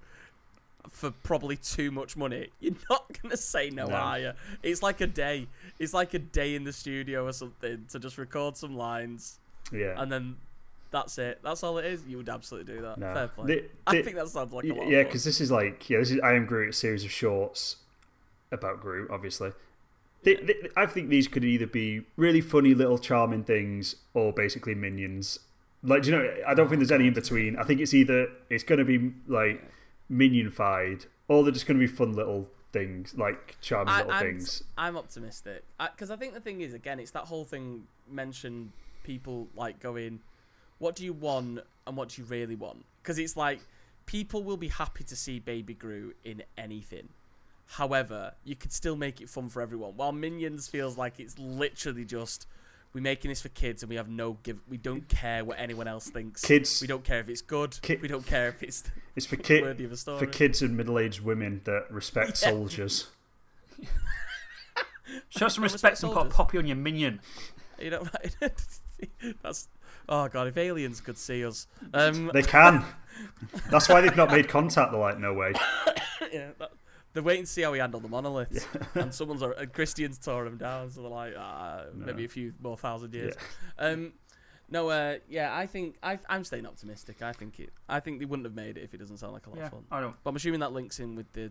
for probably too much money, you're not gonna say no, are you? It's like a day. It's like a day in the studio or something to just record some lines. Yeah. And then that's it. That's all it is. You would absolutely do that. No. Fair play. I think that sounds like a lot of fun. Yeah, because this is I Am Groot, a series of shorts about Groot, obviously. I think these could either be really funny little charming things or basically Minions. Like, you know, I don't think there's any in between. I think it's going to be like Minion-fied, or they're just going to be fun little things, like charming little things. I'm optimistic because I think the thing is, again, it's that whole thing mentioned. People like going, "What do you want and what do you really want?" Because it's like people will be happy to see Baby Groot in anything. However, you could still make it fun for everyone. While Minions feels like it's literally just, we're making this for kids and we have we don't care what anyone else thinks. Kids, we don't care if it's good. We don't care if it's for worthy of a story. For kids and middle-aged women that respect soldiers. Show some respect and put a poppy on your Minion. You know, that's. Oh god, if aliens could see us, they can. That's why they've not made contact. They're like, no way. Yeah, they're waiting to see how we handle the monoliths, and Christians tore them down, so they're like, maybe a few more thousand years. Yeah. No, yeah, I think I'm staying optimistic. I think they wouldn't have made it if it doesn't sound like a lot of fun. I don't. But I'm assuming that links in with the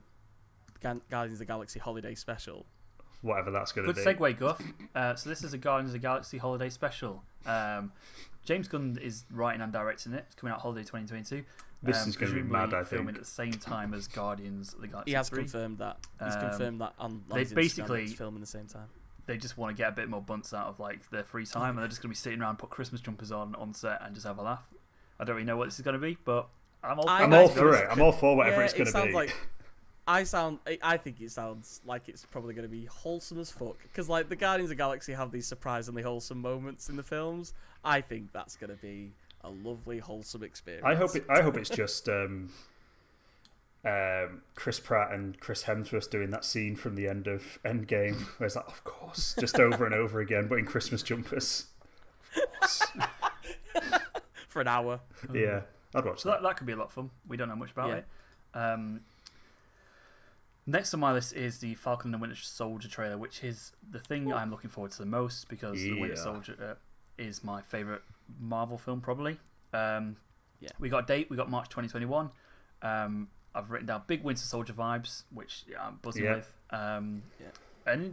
Guardians of the Galaxy holiday special. Whatever that's going to be. Good segue, Guff. So this is a Guardians of the Galaxy holiday special. James Gunn is writing and directing it. It's coming out holiday 2022. This is going to be mad, I think. Filming at the same time as Guardians of the Galaxy 3. He has confirmed that. He's confirmed that on they his basically Instagram, filming at the same time. They just want to get a bit more bunts out of like their free time, and they're just going to be sitting around, put Christmas jumpers on set, and just have a laugh. I don't really know what this is going to be, but I'm all for it. I'm all for whatever it's going to be. Like, I think it sounds like it's probably going to be wholesome as fuck. Because like the Guardians of the Galaxy have these surprisingly wholesome moments in the films. I think that's going to be a lovely wholesome experience. I hope it's just Chris Pratt and Chris Hemsworth doing that scene from the end of Endgame, where it's like, of course, just over and over again, but in Christmas jumpers. For an hour. Yeah, I'd watch that. That could be a lot of fun. We don't know much about it. Next on my list is the Falcon and the Winter Soldier trailer, which is the thing I'm looking forward to the most because the Winter Soldier is my favourite Marvel film, probably. We got a date. We got March 2021. I've written down big Winter Soldier vibes, which I'm buzzing with. And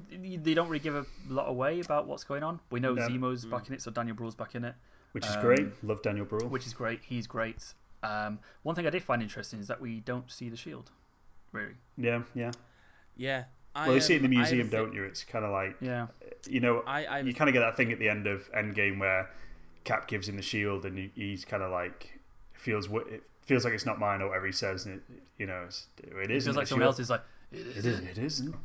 they don't really give a lot away about what's going on. We know Zemo's back in it, so Daniel Bruhl's back in it. Which is great. Love Daniel Bruhl. Which is great. He's great. One thing I did find interesting is that we don't see the shield. Really? Yeah. Well, you see it in the museum, don't you? It's kind of like, you know, you kind of get that thing at the end of Endgame where Cap gives him the shield and he's kind of like, it feels like it's not mine or whatever he says. And it is. It feels like someone else is like, it isn't.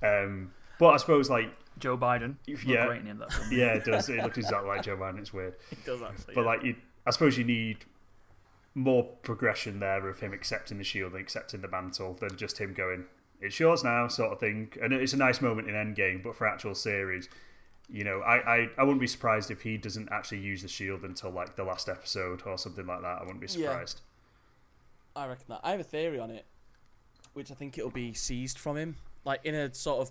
But I suppose like Joe Biden. Yeah. Great in that film. Yeah, it does. It looks exactly like Joe Biden. It's weird. It does actually. But like, I suppose you need more progression there of him accepting the shield and accepting the mantle than just him going, it's yours now, sort of thing. And it's a nice moment in Endgame, but for actual series, I wouldn't be surprised if he doesn't actually use the shield until like the last episode or something like that. I wouldn't be surprised. Yeah. I reckon that. I have a theory on it, which I think it'll be seized from him, like in a sort of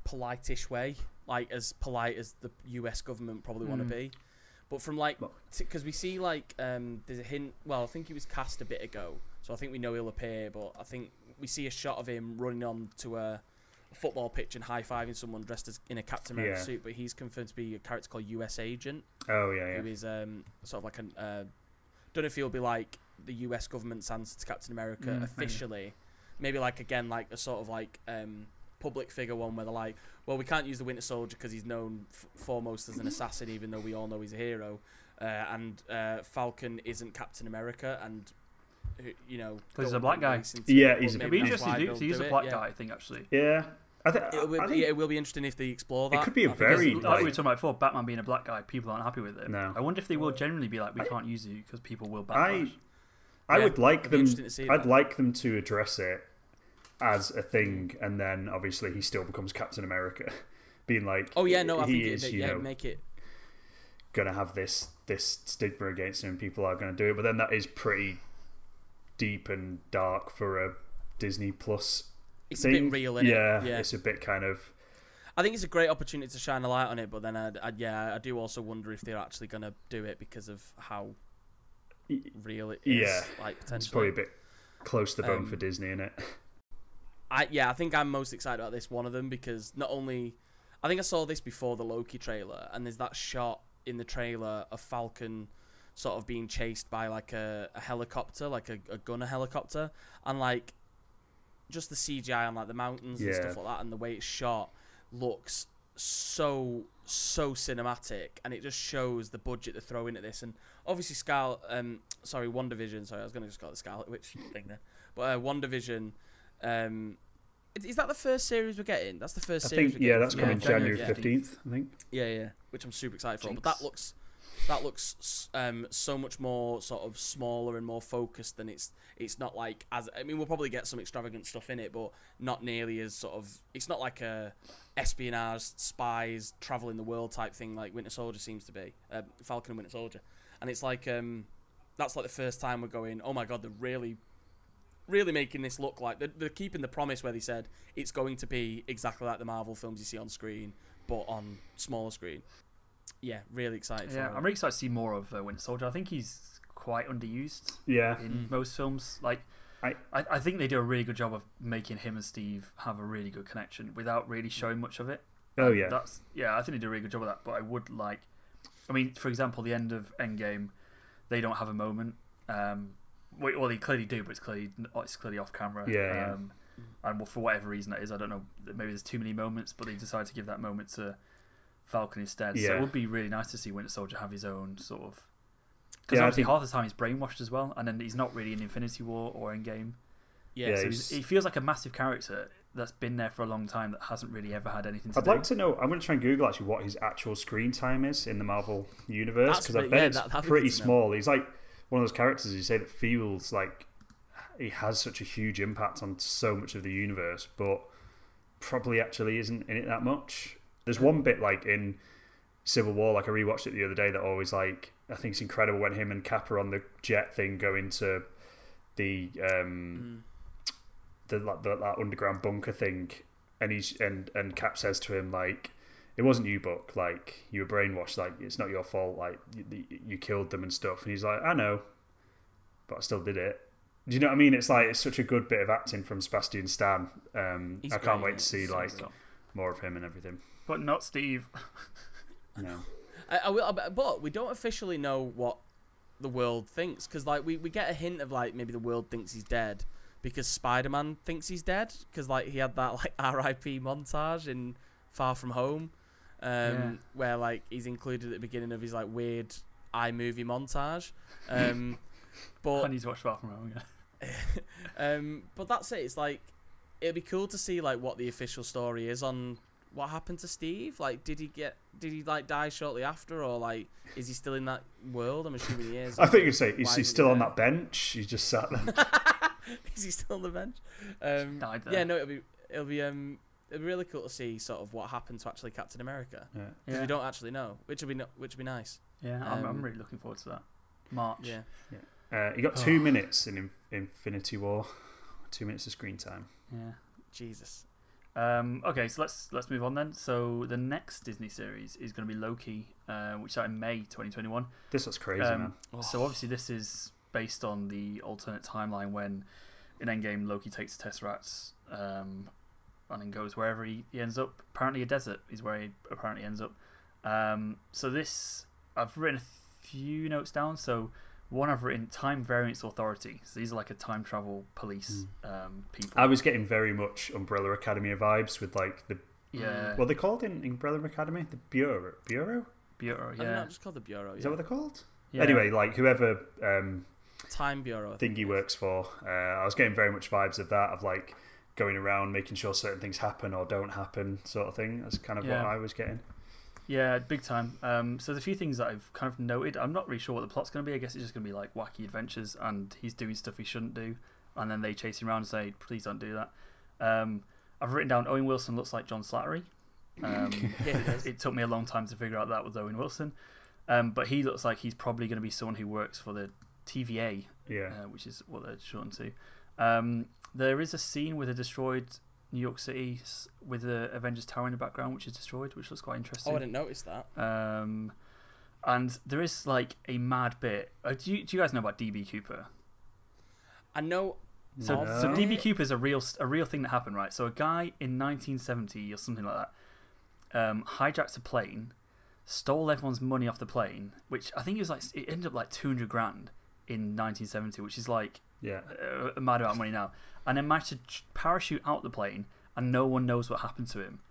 polite-ish way, like as polite as the US government probably want to be. But from like, because we see like, there's a hint. Well, I think he was cast a bit ago, so I think we know he'll appear. But I think we see a shot of him running on to a football pitch and high-fiving someone dressed as in a Captain America suit. But he's confirmed to be a character called US Agent. Oh yeah. Who is sort of like an don't know if he'll be like the US government's answer to Captain America officially. Maybe like again like a sort of like public figure one where they're like, well, we can't use the Winter Soldier because he's known foremost as an assassin, even though we all know he's a hero. And Falcon isn't Captain America, and because he's a black guy. Yeah, he's it'd be interesting to see. He's a black guy, I think actually. Yeah. It will be interesting if they explore that. It could be a very like we were talking about before, Batman being a black guy, people aren't happy with it. No. I wonder if they will generally be like, we can't use you because people will backlash. I would like them. I'd like them to address it as a thing, and then obviously he still becomes Captain America, being like, I think is, make it gonna have this stigma against him, and people are gonna do it. But then that is pretty deep and dark for a Disney Plus. It's thing. A bit real, isn't it? Yeah, it's a bit kind of. I think it's a great opportunity to shine a light on it, but then I do also wonder if they're actually gonna do it because of how real it is. Yeah, like potentially it's probably a bit close to the bone for Disney, isn't it? I think I'm most excited about this one of them because not only I think I saw this before the Loki trailer, and there's that shot in the trailer of Falcon sort of being chased by like a helicopter, like a gunner helicopter, and like just the CGI on like the mountains and stuff like that, and the way it's shot looks so cinematic, and it just shows the budget they're throwing at this. And obviously WandaVision, sorry, I was going to just call it the Scarlet Witch thing there, but WandaVision, is that the first series we're getting? That's the first series. Yeah, that's coming January 15th, I think. Yeah, which I'm super excited for. But that looks so much more sort of smaller and more focused than it's not like we'll probably get some extravagant stuff in it, but not nearly as sort of. It's not like a espionage spies traveling the world type thing like Winter Soldier seems to be. Falcon and Winter Soldier, and it's like that's like the first time we're going, oh my god, they're really making this look like they're keeping the promise where they said it's going to be exactly like the Marvel films you see on screen, but on smaller screen. yeah, really excited. Yeah, I'm really excited to see more of Winter Soldier. I think he's quite underused. Yeah. In most films, like I think they do a really good job of making him and Steve have a really good connection without really showing much of it. Oh yeah, I think they do a really good job of that. But I would like, I mean, for example, the end of Endgame, they don't have a moment. Well, they clearly do, but it's clearly off camera. Yeah. And for whatever reason that is, I don't know. Maybe there's too many moments, but they decided to give that moment to Falcon instead. Yeah. So it would be really nice to see Winter Soldier have his own sort of. Because obviously half the time he's brainwashed as well, and then he's not really in Infinity War or Endgame. Yeah, so he feels like a massive character that's been there for a long time that hasn't really ever had anything to do. I'd like to know, I'm going to try and Google actually what his actual screen time is in the Marvel universe, because I bet it's pretty small. He's like one of those characters you say that feels like he has such a huge impact on so much of the universe, but probably actually isn't in it that much. There's one bit like in Civil War, like I rewatched it the other day, that always like, I think it's incredible when him and Cap are on the jet thing going to the that underground bunker thing, and he's and Cap says to him like, it wasn't you, Buck, like you were brainwashed, like it's not your fault, like you killed them and stuff, and he's like, I know, but I still did it. Do you know what I mean? It's like, it's such a good bit of acting from Sebastian Stan. I can't wait to see like more of him and everything, but not Steve. No. But we don't officially know what the world thinks, because like we get a hint of like maybe the world thinks he's dead because Spider-Man thinks he's dead, because like he had that like R.I.P. montage in Far From Home, where like he's included at the beginning of his like weird iMovie montage. But I need to watch Far From Home. Yeah. But that's it. It's like it'd be cool to see like what the official story is on what happened to Steve. Like, did he like die shortly after, or like is he still in that world? I'm assuming he is. I think you'd say, is he still on that bench? He's just sat there. Is he still on the bench? Yeah, no, it'll be really cool to see sort of what happened to actually Captain America. Yeah. Because we don't actually know, which would be nice. Yeah, I'm really looking forward to that. March. Yeah. He got 2 minutes in Infinity War. 2 minutes of screen time. Yeah. Jesus. Okay, so let's move on then. So the next Disney series is going to be Loki, which started in May 2021. This looks crazy, man. So obviously this is based on the alternate timeline when in Endgame Loki takes the Tesseracts and then goes wherever he ends up. Apparently a desert is where he apparently ends up. So this, I've written a few notes down. So one I've written, Time Variance Authority. So these are like a time travel police people. I was getting very much Umbrella Academy vibes with like the... Yeah. What are they called in Umbrella Academy? The Bureau? Bureau, yeah. No, just called the Bureau. Is that what they're called? Yeah. Anyway, like whoever... Time Bureau. Thing he works for. I was getting very much vibes of that, of like going around making sure certain things happen or don't happen, sort of thing. That's kind of what I was getting. Yeah, big time. So there's a few things that I've kind of noted. I'm not really sure what the plot's going to be. I guess it's just going to be like wacky adventures, and he's doing stuff he shouldn't do, and then they chase him around and say, "Please don't do that." I've written down Owen Wilson looks like John Slattery. It took me a long time to figure out that was Owen Wilson, but he looks like he's probably going to be someone who works for the TVA, which is what they're shortened to. There is a scene with a destroyed New York City with the Avengers Tower in the background, which is destroyed, which looks quite interesting. Oh, I didn't notice that. And there is like a mad bit. Do you guys know about DB Cooper? I know. So DB Cooper is a real thing that happened, right? So a guy in 1970 or something like that hijacked a plane, stole everyone's money off the plane, which I think it ended up like 200 grand in 1970, which is like a mad amount of money now. And then managed to parachute out the plane, and no one knows what happened to him.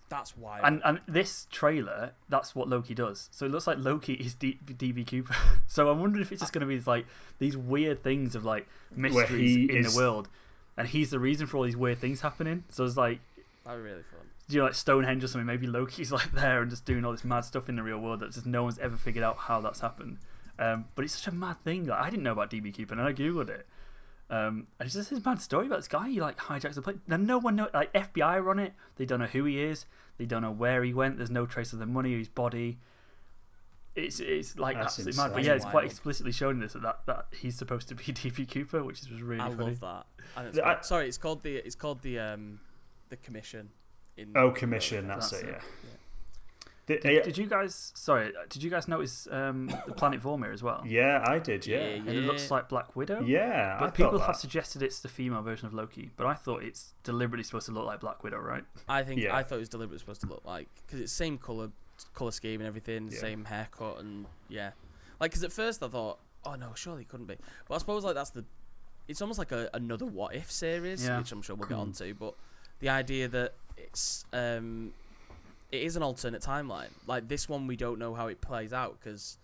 That's wild. And this trailer, that's what Loki does. So it looks like Loki is DB Cooper. So I'm wondering if it's just going to be like these weird things of like mysteries in the world, and he's the reason for all these weird things happening. So it's like, that'd be really fun. Do you know, like Stonehenge or something? Maybe Loki's like there and just doing all this mad stuff in the real world that just no one's ever figured out how that's happened. But it's such a mad thing. Like, I didn't know about DB Cooper, and I googled it. And it's just this mad story about this guy. He like hijacks the plane. Then no one knows. Like FBI are on it. They don't know who he is. They don't know where he went. There's no trace of the money or his body. It's like that's absolutely mad. But yeah, it's quite explicitly shown this that he's supposed to be DB Cooper, which is just really funny. I love that. Sorry, it's called the Commission. Commission. That's it. Yeah. Did you guys? Sorry, did you guys notice the planet Vormir as well? Yeah, I did. Yeah, and it looks like Black Widow. Yeah, but people have suggested it's the female version of Loki. But I thought it's deliberately supposed to look like Black Widow, right? I thought it was deliberately supposed to look like, because it's same color scheme and everything, same haircut, and because at first I thought, oh no, surely it couldn't be. But I suppose like it's almost like another What If series, which I'm sure we'll get onto. But the idea that it is an alternate timeline. Like this one, we don't know how it plays out because,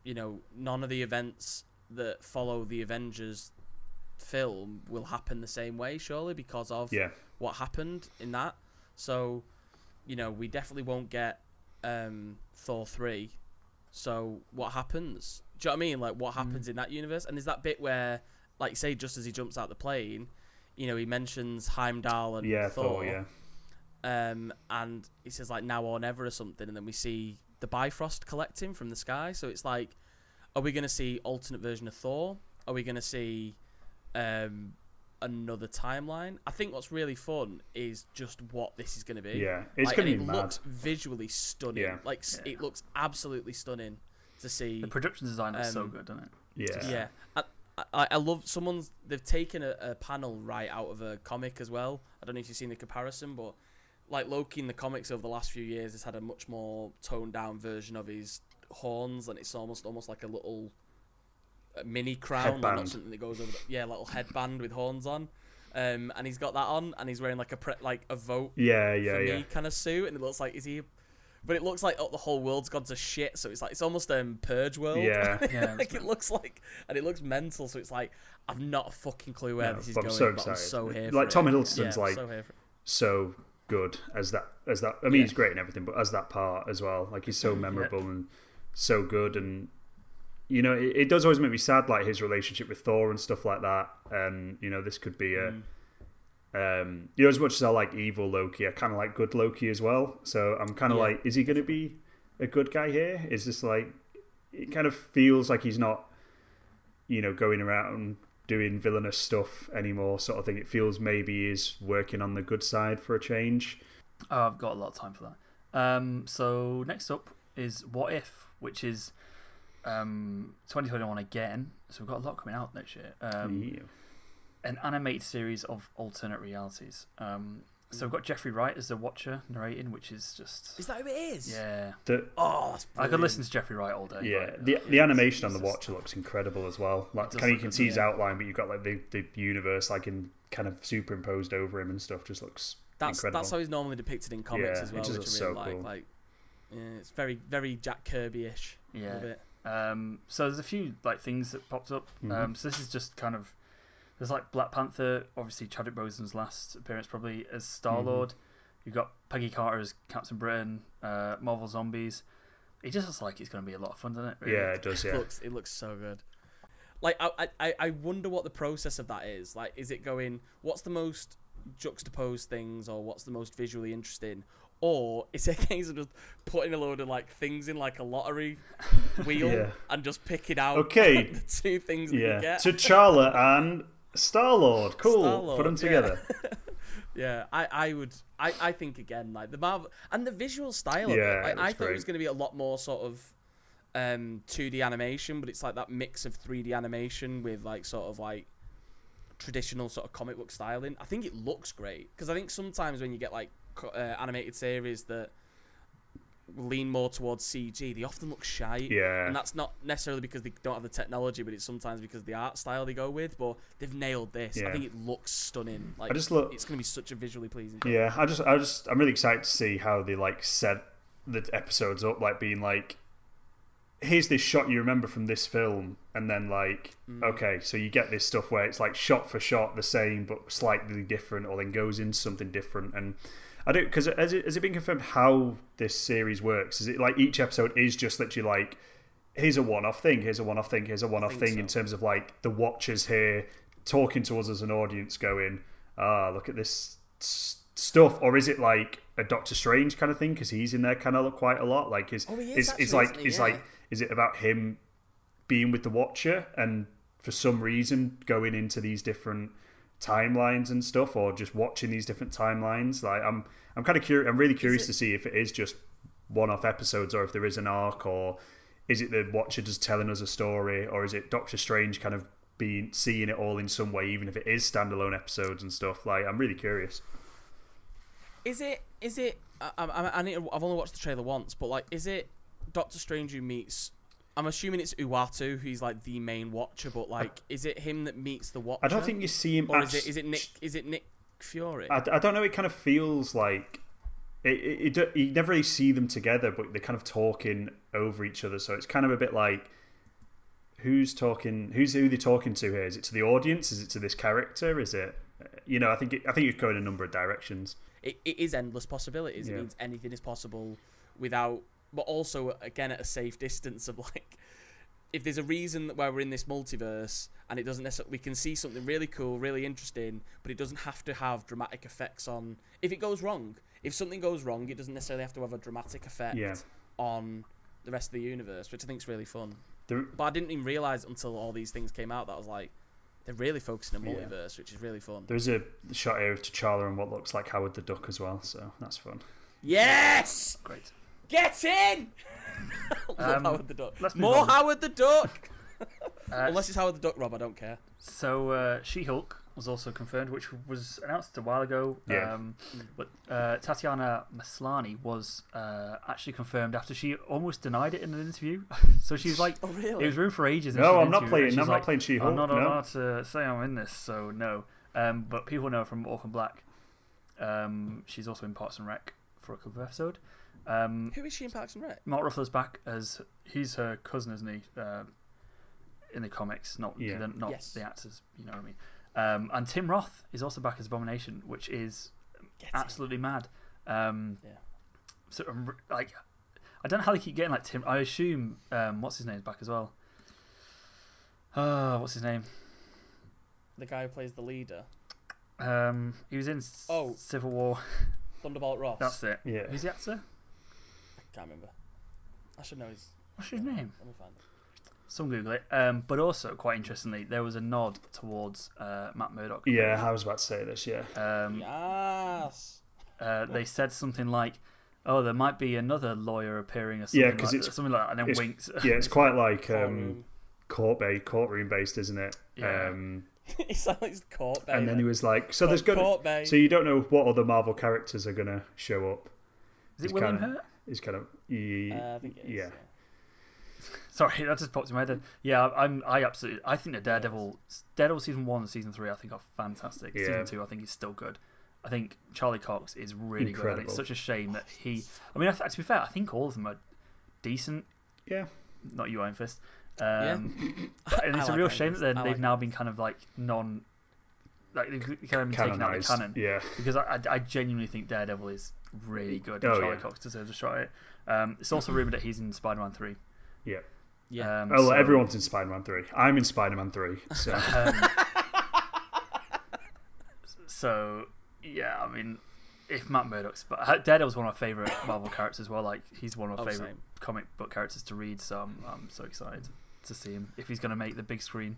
none of the events that follow the Avengers film will happen the same way, surely, because of what happened in that. So, we definitely won't get Thor 3. So what happens? Do you know what I mean? Like what happens in that universe? And there's that bit where, like, say, just as he jumps out the plane, he mentions Heimdall and Thor. And he says like now or never or something, and then we see the Bifrost collecting from the sky. So it's like, are we going to see alternate version of Thor? Are we going to see another timeline? I think what's really fun is just what this is going to be. Yeah, it's going to be mad. It looks visually stunning. Yeah. It looks absolutely stunning to see. The production design is so good, doesn't it? Yeah. I love they've taken a panel right out of a comic as well. I don't know if you've seen the comparison, but like Loki in the comics over the last few years has had a much more toned down version of his horns, and it's almost like a little mini crown, like not something that goes over. Little headband with horns on, and he's got that on, and he's wearing like a vote for me kind of suit, and it looks like but it looks like the whole world's gone to shit, so it's almost Purge world. It looks like, and it looks mental, so it's like I've not a fucking clue where this is going. So but I'm so here like for Tom it. Hiddleston's so good as that. I mean, he's great and everything, but as that part as well, like he's so memorable and so good, and it does always make me sad, like his relationship with Thor and stuff like that. And this could be as much as I like evil Loki, I kind of like good Loki as well. So I'm kind of like, is he going to be a good guy here? Is this like, it kind of feels like he's not, going around doing villainous stuff anymore, sort of thing. It feels maybe he's working on the good side for a change. Oh, I've got a lot of time for that. So next up is What If, which is 2021 again. So we've got a lot coming out next year. An animated series of alternate realities. So we've got Jeffrey Wright as the Watcher narrating, which is just... Is that who it is? Yeah. That's I could listen to Jeffrey Wright all day. Yeah, the animation on the Watcher looks incredible as well. Like, you can see his outline, but you've got like the universe like in kind of superimposed over him and stuff. Just looks incredible. That's how he's normally depicted in comics as well, which I really so like. Cool. Like, it's very, very Jack Kirby-ish. Yeah. So there's a few like things that popped up. So this is just kind of... There's like Black Panther, obviously Chadwick Boseman's last appearance probably as Star-Lord. You've got Peggy Carter as Captain Britain, Marvel Zombies. It just looks like it's going to be a lot of fun, doesn't it? Really? Yeah, it does, yeah. It looks so good. Like, I wonder what the process of that is. Like, is it going, what's the most juxtaposed things, or what's the most visually interesting? Or is it a case of just putting a load of like things in like a lottery wheel and just picking out the two things that you get? T'Challa and Star-Lord. Cool. Star-Lord, put them together. Yeah, I think again, like the Marvel and the visual style of it. Like, I thought it was going to be a lot more sort of 2D animation, but it's like that mix of 3D animation with like sort of like traditional sort of comic book styling. I think it looks great, because I think sometimes when you get like animated series that lean more towards CG, they often look shite. Yeah. And that's not necessarily because they don't have the technology, but it's sometimes because of the art style they go with. But they've nailed this. Yeah. I think it looks stunning. Like, it's going to be such a visually pleasing film. Yeah, I'm really excited to see how they like set the episodes up, like being like, here's this shot you remember from this film, and then like, okay, so you get this stuff where it's like shot for shot the same but slightly different, or then goes into something different. And I don't, because has it been confirmed how this series works? Is it like each episode is just literally like, here's a one-off thing, here's a one-off thing, here's a one-off thing, in terms of like the watchers here talking to us as an audience going, look at this stuff? Or is it like a Doctor Strange kind of thing, because he's in there kind of quite a lot? Like, is it about him being with the Watcher and for some reason going into these different timelines and stuff, or just watching these different timelines? Like, I'm kind of curious. I'm really curious to see if it is just one-off episodes, or if there is an arc, or is it the Watcher just telling us a story, or is it Doctor Strange kind of seeing it all in some way, even if it is standalone episodes and stuff? Like, I'm really curious. Is it? I've only watched the trailer once, but like, is it Doctor Strange who meets? I'm assuming it's Uatu, who's like the main Watcher, but like, is it him that meets the Watcher? I don't think you see him. Or is it Nick Fury? I don't know. It kind of feels like you never really see them together, but they're kind of talking over each other. So it's kind of a bit like, who's talking? Who they're talking to here? Is it to the audience? Is it to this character? Is it? I think it's going in a number of directions. It is endless possibilities. Yeah. It means anything is possible without, but also again at a safe distance of like, if there's a reason why we're in this multiverse and it doesn't necessarily, we can see something really cool, really interesting, but it doesn't have to have dramatic effects on. If it goes wrong, if something goes wrong, it doesn't necessarily have to have a dramatic effect on the rest of the universe, which I think is really fun. But I didn't even realize until all these things came out that I was like, they're really focusing on multiverse, which is really fun. There's a shot here of T'Challa and what looks like Howard the Duck as well, so that's fun. Yes! Great. Get in! Love Howard the Duck. More Howard the Duck! Unless it's Howard the Duck, Rob, I don't care. So, She-Hulk was also confirmed, which was announced a while ago. Yeah. But Tatiana Maslany was actually confirmed after she almost denied it in an interview. So she was like, "Oh really?" It was rumored for ages. No, I'm not playing. I'm not playing She-Hulk. I'm not allowed to say I'm in this, so no. But people know from Orphan Black. She's also in Parks and Rec for a couple of episodes. Who is she in Parks and Rec? Mark Ruffalo's back as he's her cousin, isn't he? In the comics, not the actors. You know what I mean. And Tim Roth is also back as Abomination, which is absolutely mad. So like, I don't know how they keep getting like Tim. I assume what's his name is back as well. What's his name? The guy who plays the leader. He was in Civil War. Thunderbolt Ross. That's it. Yeah. Who's the actor? I can't remember. I should know his. What's his name? Let me find it. Some Google it. But also, quite interestingly, there was a nod towards Matt Murdock. Yeah, I was about to say this, yeah. Yes. They said something like, oh, there might be another lawyer appearing or something, it's something like that, and then winks. Yeah, it's quite like courtroom based, isn't it? Yeah. It sounds like it's court bay. And then he was like, so there's gonna, so you don't know what other Marvel characters are gonna show up. Is it William Hurt? He's kind of I think it is, yeah. Sorry, that just popped in my head. Yeah, I think that Daredevil season 1 and season 3 I think are fantastic. Yeah. Season 2 I think is still good. I think Charlie Cox is really incredible. Good. It's such a shame that he. I mean, to be fair, I think all of them are decent. Yeah. Not you, Iron Fist. And it's a real shame that they've now been kind of like they've kind of been taken out of the canon. Yeah. Because I genuinely think Daredevil is really good. And Charlie Cox deserves a shot at it. It's also rumoured that he's in Spider-Man 3. Yeah. Yeah. Everyone's in Spider-Man 3. I'm in Spider-Man 3. So. So yeah, I mean, if Matt Murdock's, but Daredevil's one of my favourite Marvel characters as well. Like, he's one of my favourite comic book characters to read. So I'm so excited to see him if he's going to make the big screen.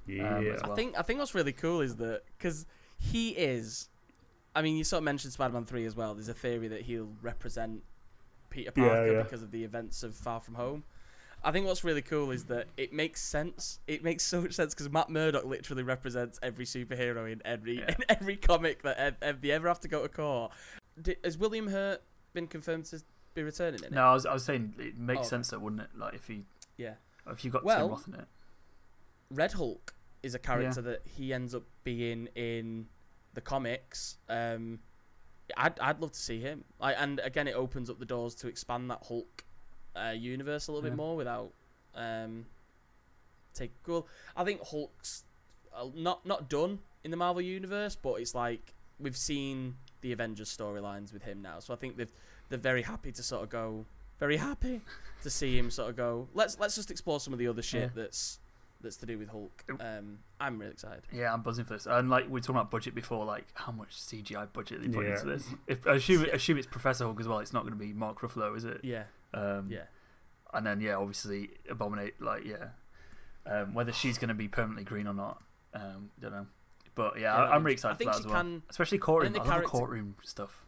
Yeah. As well. I think what's really cool is that because he is. I mean, you sort of mentioned Spider-Man 3 as well. There's a theory that he'll represent Peter Parker because of the events of Far From Home. I think what's really cool is that it makes sense. It makes so much sense because Matt Murdock literally represents every superhero in every comic that they ever have to go to court. Has William Hurt been confirmed to be returning in it? No, I was saying it makes sense, though, wouldn't it? Like if you got Tim Roth in it. Red Hulk is a character that he ends up being in the comics. I'd love to see him. And again, it opens up the doors to expand that Hulk universe a little bit more without cool. I think Hulk's not done in the Marvel universe, but it's like we've seen the Avengers storylines with him now, so I think they're very happy to sort of go, very happy to see him sort of go. Let's just explore some of the other shit that's to do with Hulk. I'm really excited. Yeah, I'm buzzing for this. And like we were talking about budget before, like how much CGI budget they put into this. I assume it's Professor Hulk as well. It's not going to be Mark Ruffalo, is it? Yeah. And then obviously Abominate. Whether she's going to be permanently green or not, don't know. But I'm really excited for that as well. Especially courtroom. I love the courtroom stuff.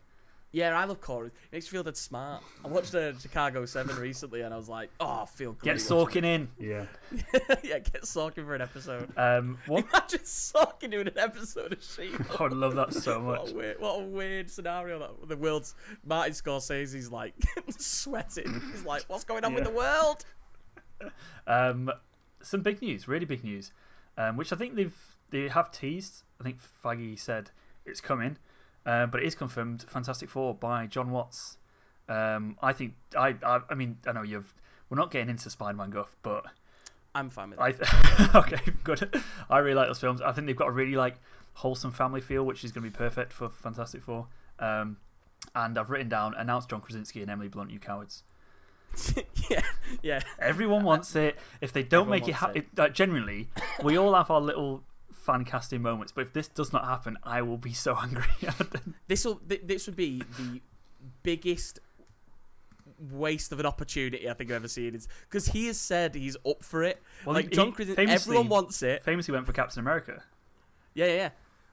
Yeah, I love chorus. It makes you feel that smart. I watched Chicago 7 recently, and I was like, oh, I feel great. Get Sorkin in. Yeah. Yeah, get Sorkin for an episode. What? Imagine Sorkin doing an episode of She-Hulk. I would love that so much. What a weird scenario. That the world's... Martin Scorsese's like sweating. He's like, what's going on with the world? Some big news, really big news, which I think they have teased. I think Feige said it's coming. But it is confirmed. Fantastic Four by John Watts. I think I mean I know we're not getting into Spider-Man guff, but I'm fine with it. Okay, good. I really like those films. I think they've got a really like wholesome family feel, which is going to be perfect for Fantastic Four. And I've written down announce John Krasinski and Emily Blunt, you cowards. yeah. Everyone wants it. If they don't make it happen, genuinely, we all have our little fan casting moments, but if this does not happen, I will be so angry. This would be the biggest waste of an opportunity I think I've ever seen. Because he has said he's up for it. Well, like John Krasinski, everyone wants it. Famously went for Captain America. Yeah.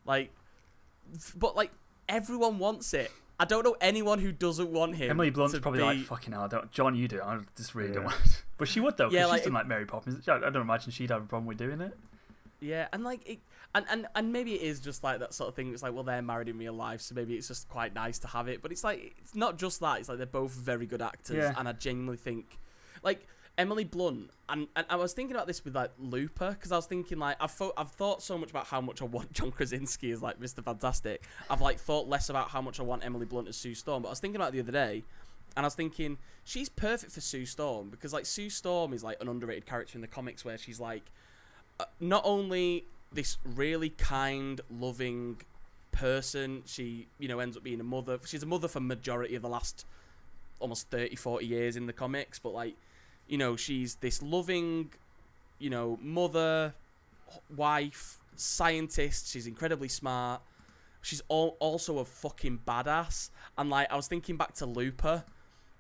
But everyone wants it. I don't know anyone who doesn't want him. Emily Blunt's probably like, fucking hell, John, you do it. I just really don't want it. But she would though, because she's done like Mary Poppins. I don't imagine she'd have a problem with doing it. Yeah, and and maybe it is just like that sort of thing. It's like, well, they're married in real life, so maybe it's just quite nice to have it. But it's like, it's not just that. It's like they're both very good actors, and I genuinely think, like Emily Blunt, and I was thinking about this with like Looper, because I was thinking like I've thought so much about how much I want John Krasinski as like Mr. Fantastic. I've like thought less about how much I want Emily Blunt as Sue Storm. But I was thinking about it the other day, and I was thinking she's perfect for Sue Storm, because like Sue Storm is like an underrated character in the comics, where she's like not only this really kind, loving person, she, ends up being a mother. She's a mother for majority of the last almost 30, 40 years in the comics, but like, she's this loving, mother, wife, scientist. She's incredibly smart. She's also a fucking badass. And like, I was thinking back to Looper,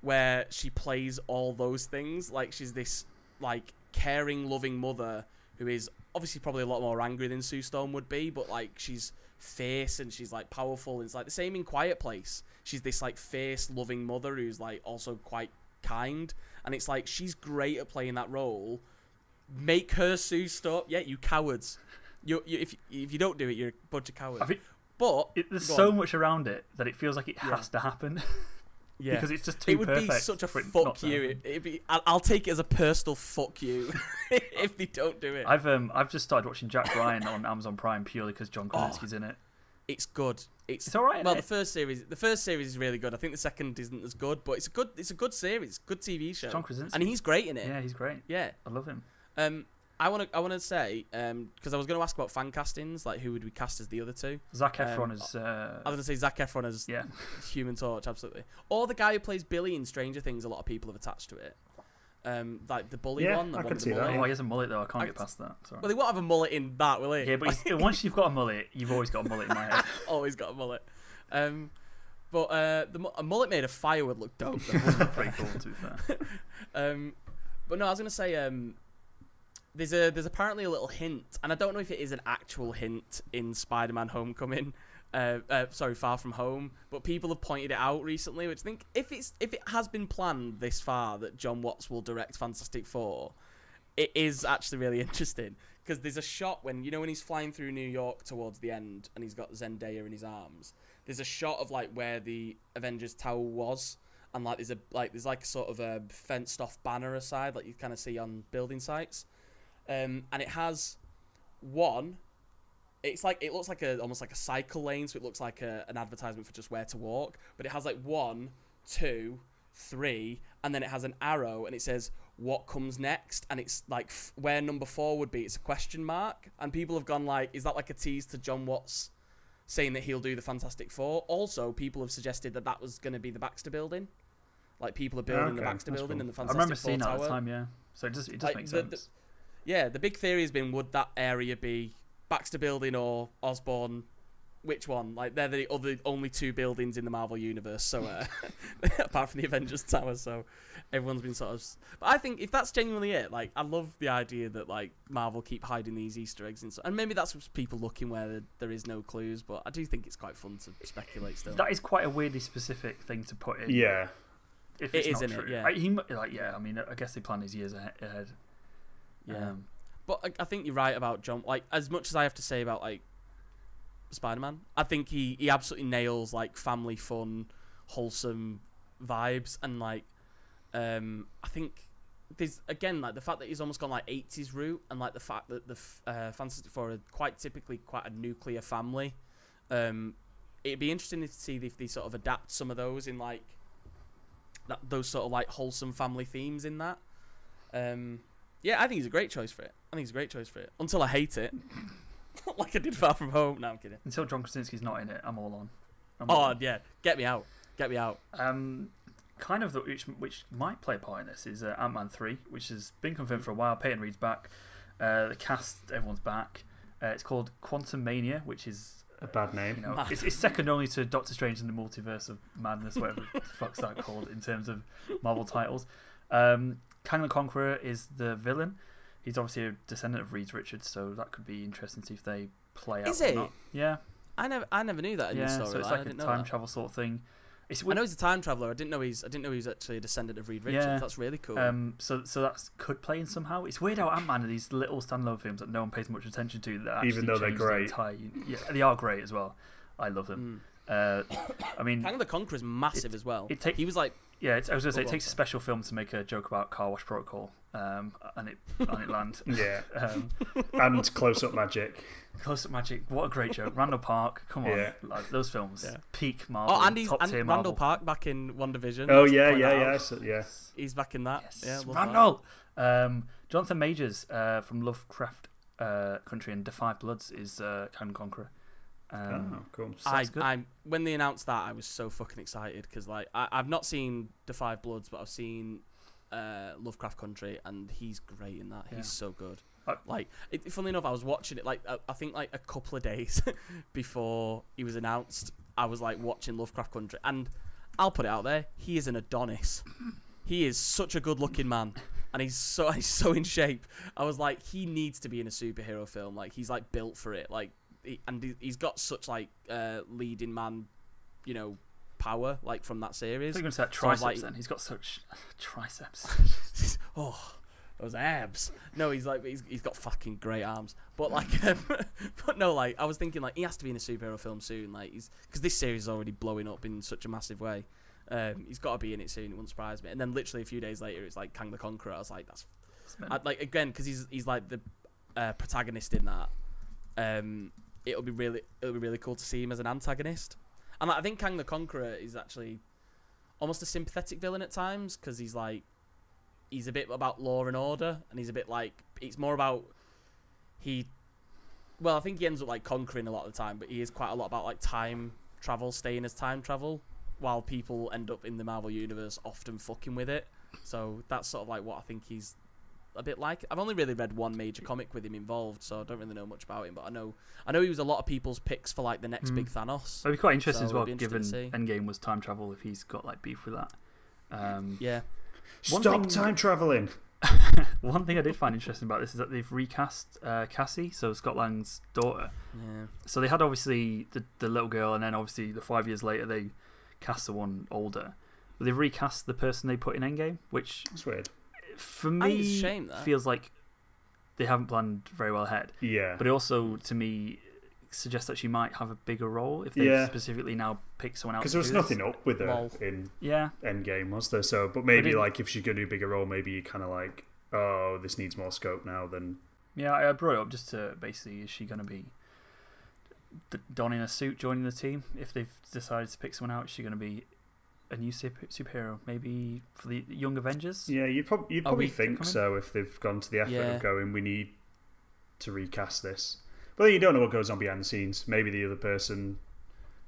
where she plays all those things. Like, she's this like caring, loving mother who is obviously probably a lot more angry than Sue Storm would be, but like she's fierce and she's like powerful. And it's like the same in Quiet Place. She's this like fierce, loving mother who's like also quite kind, and it's like she's great at playing that role. Make her Sue Storm. Yeah, you cowards. If you don't do it, you're a bunch of cowards. But there's so much around it that it feels like it has to happen. Yeah, because it's just too perfect. It would be such a fuck you. I'll take it as a personal fuck you if they don't do it. I've just started watching Jack Ryan on Amazon Prime purely because John Krasinski's in it. It's good. It's all right. Well, the first series is really good. I think the second isn't as good, but it's a good series, good TV show. John Krasinski, and he's great in it. Yeah, he's great. Yeah, I love him. I want to say, because I was going to ask about fan castings, like who would we cast as the other two? Zac Efron as... I was going to say Zac Efron as Human Torch, absolutely. Or the guy who plays Billy in Stranger Things, a lot of people have attached to it. Like the bully one. I can see that. Oh, he has a mullet though, I can't get past that. Sorry. Well, he won't have a mullet in that, will he? Yeah, but once you've got a mullet, you've always got a mullet in my head. Always got a mullet. But a mullet made of fire would look dope. Pretty cool, to be fair. But no, I was going to say... There's apparently a little hint, and I don't know if it is an actual hint in Spider-Man Homecoming, Far From Home, but people have pointed it out recently, which I think if it has been planned this far that John Watts will direct Fantastic Four, it is actually really interesting, because there's a shot when he's flying through New York towards the end and he's got Zendaya in his arms. There's a shot of like where the Avengers Tower was, and like there's a sort of a fenced off banner aside, like you kind of see on building sites. And it has one. It looks like almost like a cycle lane, so it looks like an advertisement for just where to walk. But it has like 1, 2, 3, and then it has an arrow, and it says what comes next, and it's like where number 4 would be. It's a question mark, and people have gone like, is that like a tease to John Watts saying that he'll do the Fantastic Four? Also, people have suggested that was going to be the Baxter Building. Like people are building the Baxter Building and the Fantastic Four I remember Tower. seeing that at the time, yeah. So it does make sense. The big theory has been, would that area be Baxter Building or Osborn which one. Like they're the only two buildings in the Marvel universe. So apart from the Avengers Tower, so everyone's been sort of. But I think if that's genuinely it, like I love the idea that like Marvel keep hiding these Easter eggs and maybe that's just people looking where there is no clues. But I do think it's quite fun to speculate still. That is quite a weirdly specific thing to put in. Yeah, if it's not true. Yeah. I mean, I guess they plan his years ahead. Yeah. But I think you're right about John. Like, as much as I have to say about like Spider-Man, I think he absolutely nails like family fun, wholesome vibes, and like I think there's again like the fact that he's almost gone like 80s route, and like the fact that the Fantastic Four are quite typically quite a nuclear family. It'd be interesting to see if they sort of adapt some of those in like those sort of like wholesome family themes in that. Yeah, I think he's a great choice for it. Until I hate it. Like I did Far From Home. No, I'm kidding. Until John Krasinski's not in it, I'm all on. Yeah. Get me out. Kind of which might play a part in this is Ant-Man 3, which has been confirmed for a while. Peyton Reed's back. The cast, everyone's back. It's called Quantum Mania, which is a bad name. You know, it's second only to Doctor Strange and the Multiverse of Madness, whatever the fuck's that called in terms of Marvel titles. Kang the Conqueror is the villain. He's obviously a descendant of Reed Richards, so that could be interesting to see if they play out. Is he? Or not. Yeah. I never knew that in the story. So it's like a time travel sort of thing. I know he's a time traveler. I didn't know he's actually a descendant of Reed Richards. That's really cool. So that could play in somehow. It's weird how Ant-Man are these little standalone films that no one pays much attention to. That even though they're great, they are great as well. I love them. I mean, Kang the Conqueror is massive as well. He was like. Yeah, I was going to say, it takes a special film to make a joke about car wash protocol, and it lands. Yeah, and close-up magic. Close-up magic, what a great joke. Randall Park, come on, lads, those films, peak Marvel, top tier Marvel. Randall Park back in WandaVision. Oh yeah. He's back in that. Yes. Yeah, Randall. Jonathan Majors from Lovecraft Country and Defy Bloods is Kang the Conqueror. Cool. When they announced that, I was so fucking excited because like I've not seen Defy Bloods, but I've seen Lovecraft Country, and he's great in that. He's so good. Funnily enough, I was watching it like I think like a couple of days before he was announced. I was like watching Lovecraft Country, and I'll put it out there: he is an Adonis. He is such a good-looking man, and he's so in shape. I was like, he needs to be in a superhero film. Like he's like built for it. Like. He's got such like leading man, you know, power like from that series. I think it's triceps. Then he's got such triceps. Those abs. No, he's got fucking great arms. But like, but no, like I was thinking like he has to be in a superhero film soon. Like because this series is already blowing up in such a massive way. He's got to be in it soon. It wouldn't surprise me. And then literally a few days later, it's like Kang the Conqueror. I was like, like again because he's like the protagonist in that. It'll be really cool to see him as an antagonist, and like, I think Kang the Conqueror is actually almost a sympathetic villain at times because he's a bit about law and order, and he's a bit like it's more about I think he ends up like conquering a lot of the time, but he is quite a lot about like time travel, staying as time travel, while people end up in the Marvel universe often fucking with it. So that's sort of like what I think he's a bit like. I've only really read one major comic with him involved, so I don't really know much about him, but I know he was a lot a lot of people's picks for like the next big Thanos. It'd be quite interesting as well, given Endgame was time travel, if he's got like beef with that. Stop time traveling. One thing I did find interesting about this is that they've recast Cassie, so Scott Lang's daughter. Yeah. So they had obviously the little girl, and then obviously the 5 years later they cast the one older. But they've recast the person they put in Endgame, which that's weird. For me, feels like they haven't planned very well ahead. Yeah. But it also, to me, suggests that she might have a bigger role if they specifically now pick someone else. Because there was nothing up with her in Endgame, was there? So, but maybe like if she's going to do a bigger role, maybe you kind of like, oh, this needs more scope now than. Yeah, I brought it up just to basically, is she going to be donning a suit, joining the team? If they've decided to pick someone out, is she going to be a new superhero, maybe for the Young Avengers? Yeah, you'd probably think so if they've gone to the effort of going, we need to recast this. But then you don't know what goes on behind the scenes. Maybe the other person.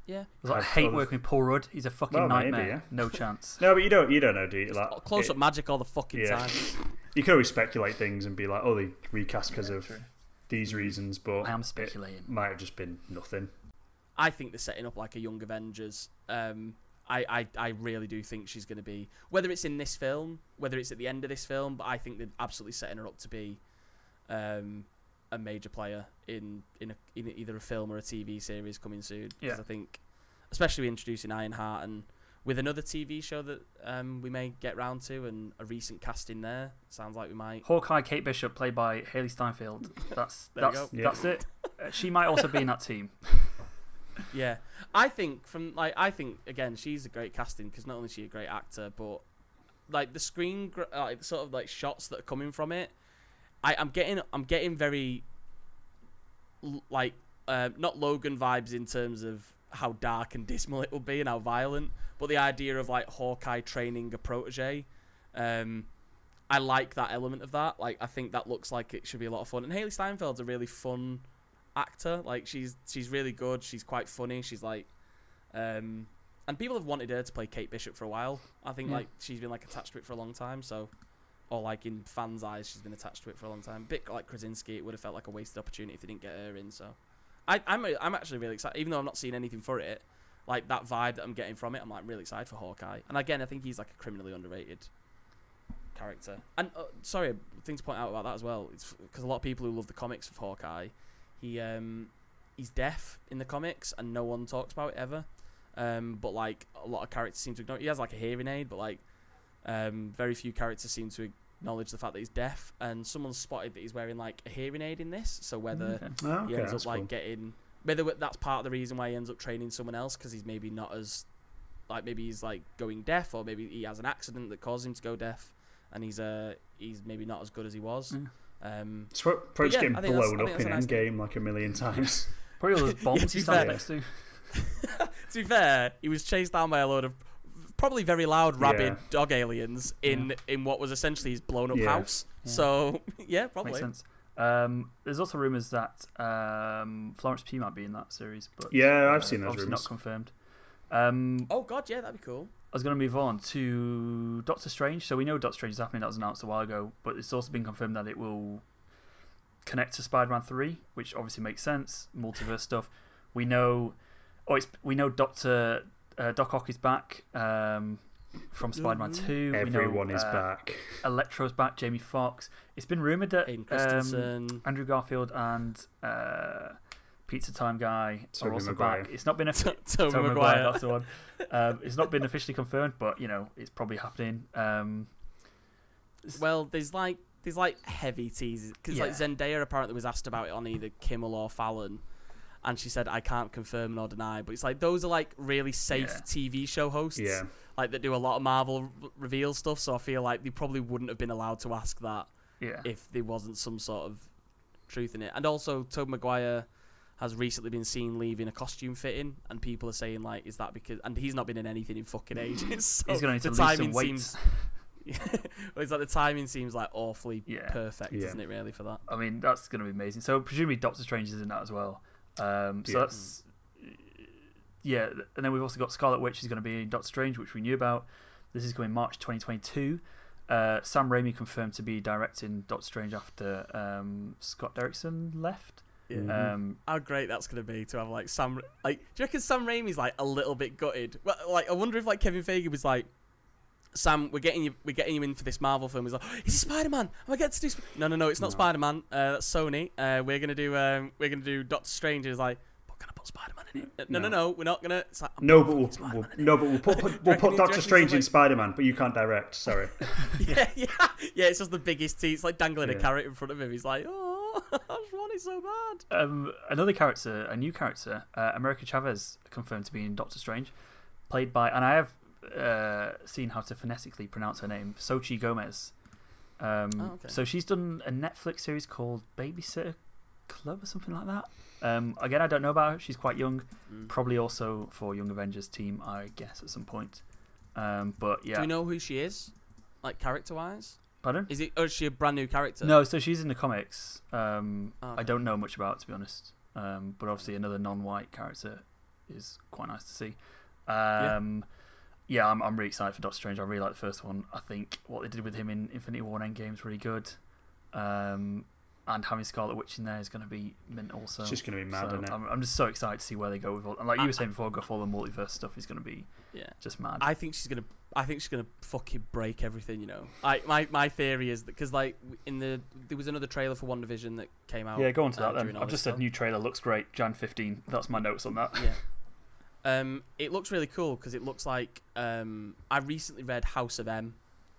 Yeah, I hate working with Paul Rudd. He's a fucking nightmare. Maybe, no chance. No, but you don't know, do you? Like, close-up magic all the fucking time. You can always speculate things and be like, oh, they recast because of these reasons, but I am speculating. It might have just been nothing. I think they're setting up like a Young Avengers. I really do think she's going to be, whether it's in this film, whether it's at the end of this film, but I think they're absolutely setting her up to be a major player in either a film or a TV series coming soon. Because I think, especially introducing Ironheart and with another TV show that we may get round to and a recent casting there, sounds like we might. Hawkeye Kate Bishop, played by Hailey Steinfeld. That's it. She might also be in that team. Yeah, I think again she's a great casting because not only is she a great actor, but like the screen sort of like shots that are coming from it, I'm getting very like not Logan vibes in terms of how dark and dismal it will be and how violent, but the idea of like Hawkeye training a protege, I like that element of that. Like I think that looks like it should be a lot of fun, and Hailey Steinfeld's a really fun actor. Like she's really good. She's quite funny. She's like and people have wanted her to play Kate Bishop for a while. I think like she's been like attached to it for a long time, so, or like in fans' eyes she's been attached to it for a long time. A bit like Krasinski, it would have felt like a wasted opportunity if they didn't get her in. So I'm actually really excited, even though I'm not seeing anything for it. Like that vibe that I'm getting from it, I'm like really excited for Hawkeye. And again, I think he's like a criminally underrated character. And sorry, thing to point out about that as well, it's because a lot of people who love the comics of Hawkeye, he's deaf in the comics and no one talks about it ever. But like a lot of characters seem to ignore it. He has like a hearing aid, but like very few characters seem to acknowledge the fact that he's deaf. And someone spotted that he's wearing like a hearing aid in this, so whether he ends up like getting, whether that's part of the reason why he ends up training someone else because he's maybe not as like, maybe he's like going deaf, or maybe he has an accident that caused him to go deaf and he's maybe not as good as he was. It's probably just getting blown up in Endgame like a million times. Probably all those bombs he stands next to. To be fair, he was chased down by a load of probably very loud rabid dog aliens in what was essentially his blown up house. Yeah. So yeah, probably makes sense. There's also rumours that Florence Pugh might be in that series, but I've seen those rumours. Not confirmed. Oh god, yeah, that'd be cool. I was going to move on to Doctor Strange. So we know Doctor Strange is happening. That was announced a while ago, but it's also been confirmed that it will connect to Spider-Man 3, which obviously makes sense. Multiverse stuff. We know. Doc Ock is back from Spider-Man 2. Everyone is back. Electro's back. Jamie Foxx. It's been rumoured that Andrew Garfield and Pizza Time guy are also back. It's not been Tobey Maguire. That's the one. It's not been officially confirmed, but you know it's probably happening. Well, there's like heavy teases because like Zendaya apparently was asked about it on either Kimmel or Fallon, and she said I can't confirm nor deny. But it's like those are like really safe TV show hosts, like that do a lot of Marvel reveal stuff. So I feel like they probably wouldn't have been allowed to ask that if there wasn't some sort of truth in it. And also, Tobey Maguire has recently been seen leaving a costume fitting, and people are saying like, is that because? And he's not been in anything in fucking ages. So he's going to need to lose some weight. Well, it's like the timing seems like awfully perfect, isn't it? Really for that. I mean, that's going to be amazing. So presumably Doctor Strange is in that as well. So that's and then we've also got Scarlet Witch is going to be in Doctor Strange, which we knew about. This is coming March 2022. Sam Raimi confirmed to be directing Doctor Strange after Scott Derrickson left. How great that's going to be to have like Sam. Like, do you reckon Sam Raimi's like a little bit gutted? Well, like I wonder if like Kevin Feige was like, Sam, we're getting you in for this Marvel film. He's like, is it Spider-Man? Am I getting to do? No, it's not Spider-Man. That's Sony. We're gonna do Doctor Strange. He's like, but can I put Spider-Man in it? No, we're not gonna. It's like, we'll put Doctor Strange in Spider-Man, but you can't direct. Sorry. yeah. It's just the biggest tease. It's like dangling a carrot in front of him. He's like, oh, I just want it so bad. Another character, a new character, America Chavez, confirmed to be in Doctor Strange, played by, and I have seen how to phonetically pronounce her name, Xochitl Gomez. So she's done a Netflix series called Babysitter Club or something like that. Again, I don't know about her. She's quite young. Probably also for Young Avengers team, I guess, at some point. But yeah. Do we know who she is, like character-wise? Pardon? Or is she a brand new character? No, so she's in the comics. I don't know much about it, to be honest. But obviously another non-white character is quite nice to see. I'm really excited for Doctor Strange. I really like the first one. I think what they did with him in Infinity War and Endgame is really good. and having Scarlet Witch in there is going to be mint also. It's just going to be mad, isn't it? I'm just so excited to see where they go with all. And like you were saying before, all the multiverse stuff is going to be just mad. I think she's gonna fucking break everything. You know, my theory is that because like there was another trailer for WandaVision that came out. Yeah, go on to that then. I've just said new trailer looks great. Jan 15. That's my notes on that. Yeah. It looks really cool because it looks like I recently read House of M,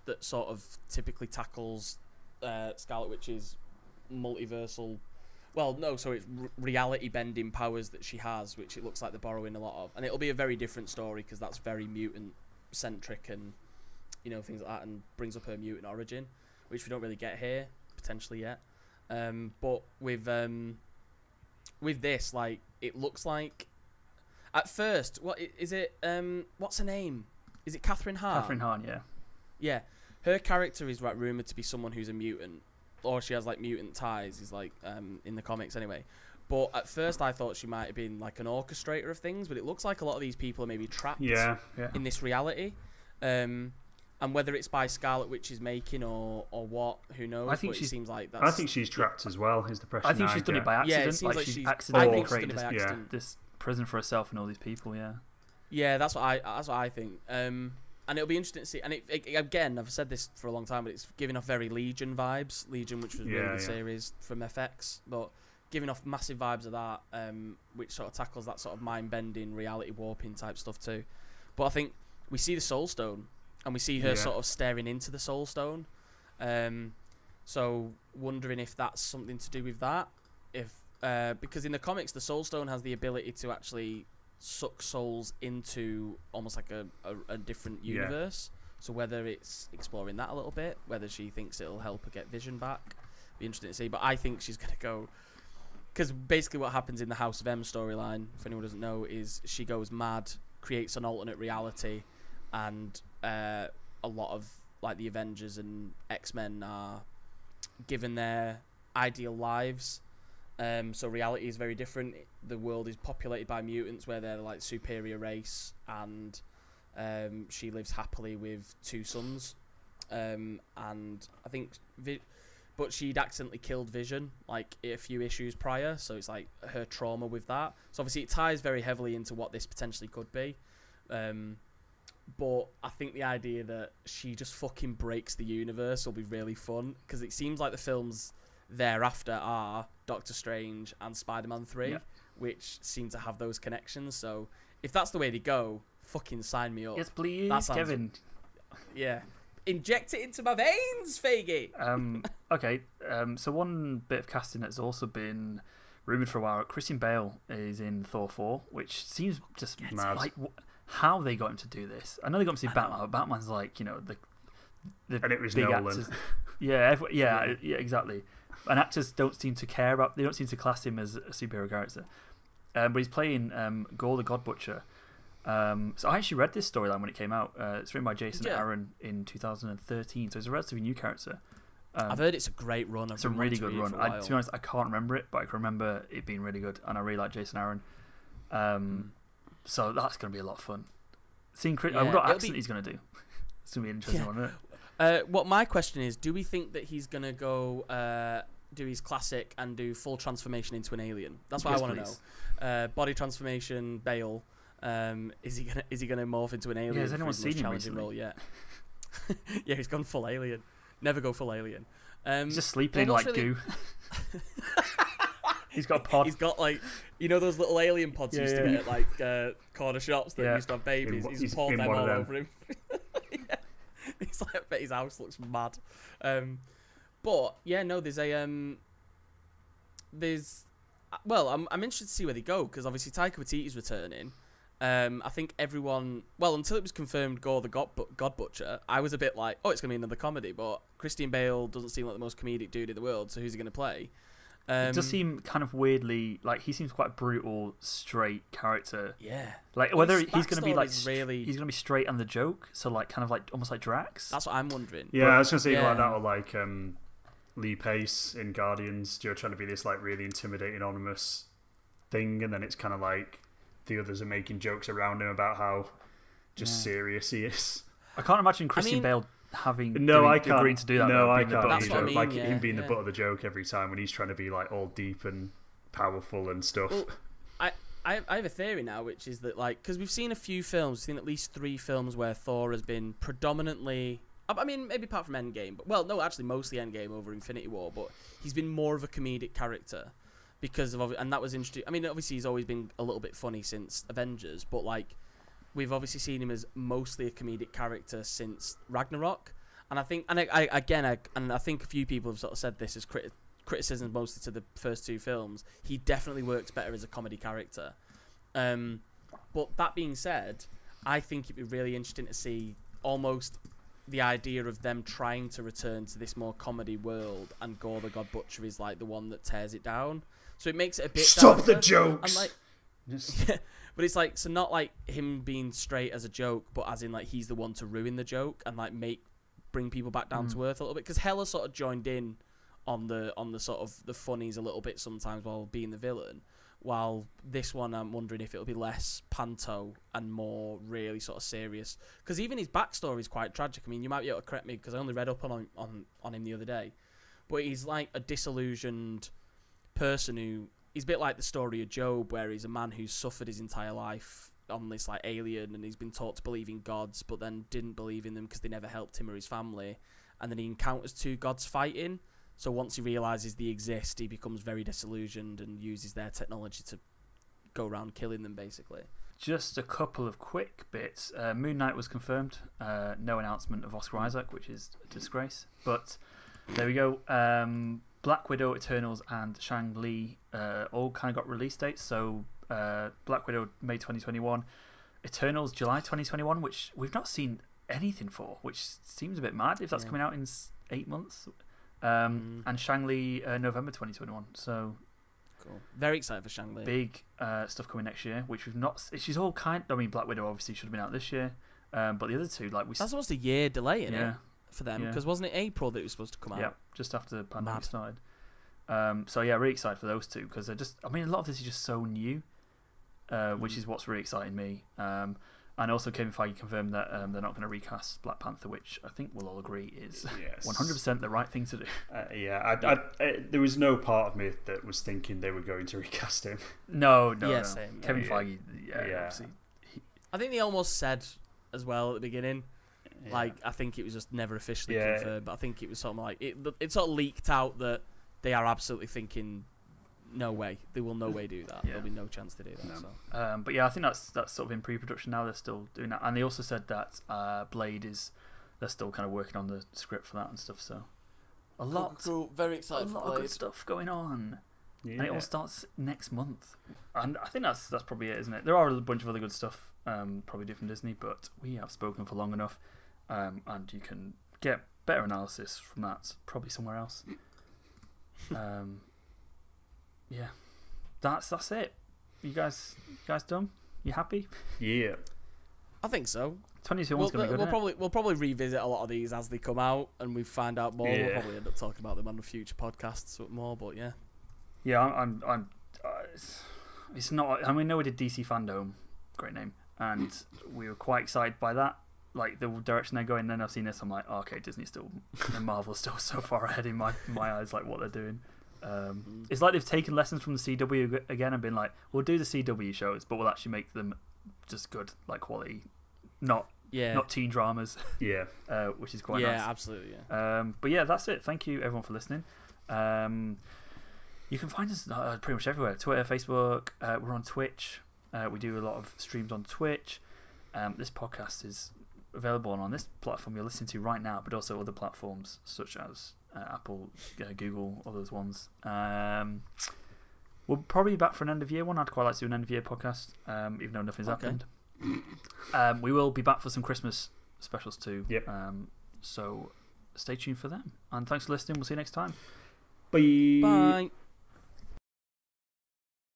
that sort of typically tackles Scarlet Witch's multiversal. Well, no, so it's reality bending powers that she has, which it looks like they're borrowing a lot of, and it'll be a very different story because that's very mutant centric and things like that, and brings up her mutant origin, which we don't really get here potentially yet. But with this, like, it looks like at first, what is it? What's her name? Is it Catherine Hahn? Catherine Hahn, yeah. Yeah, her character is rumored to be someone who's a mutant, or she has like mutant ties. Is like in the comics anyway. But at first, I thought she might have been like an orchestrator of things. But it looks like a lot of these people are maybe trapped in this reality. And whether it's by Scarlet Witch's making or what, who knows? I think it seems like I think she's trapped as well. Is the pressure? I think she's done it by accident. Yeah, it seems like she's accidentally created this prison for herself and all these people. Yeah. Yeah, that's what I think. And it'll be interesting to see. And it again, I've said this for a long time, but it's giving off very Legion vibes. Legion, which was a really good series from FX, but giving off massive vibes of that, which sort of tackles that sort of mind-bending, reality warping type stuff too. But I think we see the Soul Stone, and we see her sort of staring into the Soul Stone. So wondering if that's something to do with that. Because in the comics, the Soul Stone has the ability to actually suck souls into almost like a different universe. So whether it's exploring that a little bit, whether she thinks it'll help her get Vision back, be interesting to see. But I think she's going to go, because basically what happens in the House of M storyline, if anyone doesn't know, is she goes mad, creates an alternate reality, and a lot of like the Avengers and X-Men are given their ideal lives. So reality is very different. The world is populated by mutants where they're like superior race, and she lives happily with 2 sons. And I think but she'd accidentally killed Vision like a few issues prior, so it's like her trauma with that. So obviously it ties very heavily into what this potentially could be. But I think the idea that she just fucking breaks the universe will be really fun, because it seems like the films thereafter are Doctor Strange and Spider-Man 3, which seem to have those connections. So if that's the way they go, fucking sign me up. Yes, please, Kevin. Yeah. Inject it into my veins, Feige. Okay, so one bit of casting that's also been rumoured for a while, Christian Bale is in Thor 4, which seems just mad. Like, how they got him to do this. I know they got him to see Batman, but Batman's like, the and it was big Nolan. Actors. Yeah, exactly. And actors don't seem to care about. They don't seem to class him as a superhero character. But he's playing Gore the God Butcher. So I actually read this storyline when it came out. It's written by Jason Aaron in 2013. So it's a relatively new character. I've heard it's a great run. It's a really good run. To be honest, I can't remember it, but I can remember it being really good. And I really like Jason Aaron. So that's going to be a lot of fun. Seeing what accent he's going to do. It's going to be an interesting one, isn't it? What my question is, do we think that he's going to go do his classic and do full transformation into an alien? That's what I want to know. Body transformation, Bale. Is he gonna morph into an alien? Yeah, has anyone seen him recently? Role yet? Yeah, he's gone full alien. Never go full alien. He's just sleeping in like goo. He's got a pod. He's got like, those little alien pods you used to get at like corner shops that used to have babies. He's poured them all over him. He's like, I bet his house looks mad. But yeah, no, well, I'm interested to see where they go, because obviously Taika Waititi's returning. I think everyone, until it was confirmed Gore the God Butcher, I was a bit like, oh, it's going to be another comedy, but Christian Bale doesn't seem like the most comedic dude in the world, so who's he going to play? It does seem kind of weirdly, like, he seems quite a brutal, straight character. Yeah. Like, whether he's going to be like, he's going to be straight and the joke, so like, kind of like, almost like Drax. That's what I'm wondering. Yeah, I was going to say like that, or like Lee Pace in Guardians, you're trying to be this like really intimidating, anonymous thing, and then it's kind of like the others are making jokes around him about how just serious he is. I can't imagine Christian Bale agreeing to do that. No, though, I can't. That's what I mean, like yeah, him being the butt of the joke every time when he's trying to be like all deep and powerful and stuff. Well, I have a theory now, which is that, like, because we've seen a few films, we've seen at least 3 films where Thor has been predominantly, I mean, maybe apart from Endgame, but, well, no, actually mostly Endgame over Infinity War, but he's been more of a comedic character because of, and that was interesting. I mean, obviously he's always been a little bit funny since Avengers, but, like, we've obviously seen him as mostly a comedic character since Ragnarok, and I think, and I think a few people have sort of said this as criticisms mostly to the first 2 films. He definitely works better as a comedy character. But that being said, I think it'd be really interesting to see almost the idea of them trying to return to this more comedy world, and Gore the God Butcher is like the one that tears it down. So it makes it a bit Stop darker. the jokes! And like, but it's like, so not like him being straight as a joke, but as in like he's the one to ruin the joke and like bring people back down to earth a little bit. Because Hela sort of joined in on the sort of the funnies a little bit sometimes while being the villain, while this one I'm wondering if it'll be less panto and more really sort of serious, because even his backstory is quite tragic. I mean, you might be able to correct me because I only read up on him the other day, but he's like a disillusioned person who he's a bit like the story of Job, where he's a man who's suffered his entire life on this like alien, and he's been taught to believe in gods but then didn't believe in them because they never helped him or his family, and then he encounters 2 gods fighting. So once he realises they exist, he becomes very disillusioned and uses their technology to go around killing them, basically. Just a couple of quick bits. Moon Knight was confirmed. No announcement of Oscar Isaac, which is a disgrace. But there we go. Black Widow, Eternals, and Shang-Li all kind of got release dates. So Black Widow, May 2021. Eternals, July 2021, which we've not seen anything for, which seems a bit mad if that's coming out in 8 months. And Shang-Li, November 2021. So cool. Very excited for Shang-Li. Big stuff coming next year, which we've not. She's all kind. I mean, Black Widow obviously should have been out this year, but the other 2, like that's almost a year delay, isn't it, for them? Because wasn't it April that it was supposed to come out? Yeah, just after the pandemic started. So yeah, really excited for those 2 because they're just. I mean, a lot of this is just so new, which is what's really exciting me. And also, Kevin Feige confirmed that they're not going to recast Black Panther, which I think we'll all agree is 100% the right thing to do. There was no part of me that was thinking they were going to recast him. No. Same. Kevin Feige, obviously. I think they almost said as well at the beginning. Like, I think it was just never officially confirmed, but I think it was sort of like it sort of leaked out that they are absolutely thinking, no way, they will no way do that. There'll be no chance to do that. No. So. But yeah, I think that's sort of in pre-production now. They're still doing that, and they also said that Blade they're still kind of working on the script for that and stuff. So a lot, cool. Very excited. A lot of good stuff going on. Yeah. And it all starts next month, and I think that's probably it, isn't it? There are a bunch of other good stuff, probably different Disney, but we have spoken for long enough, and you can get better analysis from that probably somewhere else. Yeah, that's it. You guys done? You happy? Yeah, I think so. 2021's gonna be good. We'll probably revisit a lot of these as they come out and we find out more. Yeah. We'll probably end up talking about them on the future podcasts more. But yeah. Yeah, I'm. It's not. I mean, no, we did DC Fandom, great name, and we were quite excited by that. Like the direction they're going. Then I've seen this, I'm like, oh, okay, Disney's still, and Marvel's still so far ahead in my eyes. Like what they're doing. It's like they've taken lessons from the CW again and been like, we'll do the CW shows, but we'll actually make them just good, like quality, not teen dramas. Yeah, which is quite nice. Yeah, absolutely. Yeah. But yeah, that's it. Thank you everyone for listening. You can find us pretty much everywhere: Twitter, Facebook. We're on Twitch. We do a lot of streams on Twitch. This podcast is available on this platform you're listening to right now, but also other platforms such as Apple, Google, all those ones. We'll probably be back for an end of year one. I'd quite like to do an end of year podcast, even though nothing's happened. We will be back for some Christmas specials too. Yep. So stay tuned for them. And thanks for listening. We'll see you next time. Bye. Bye.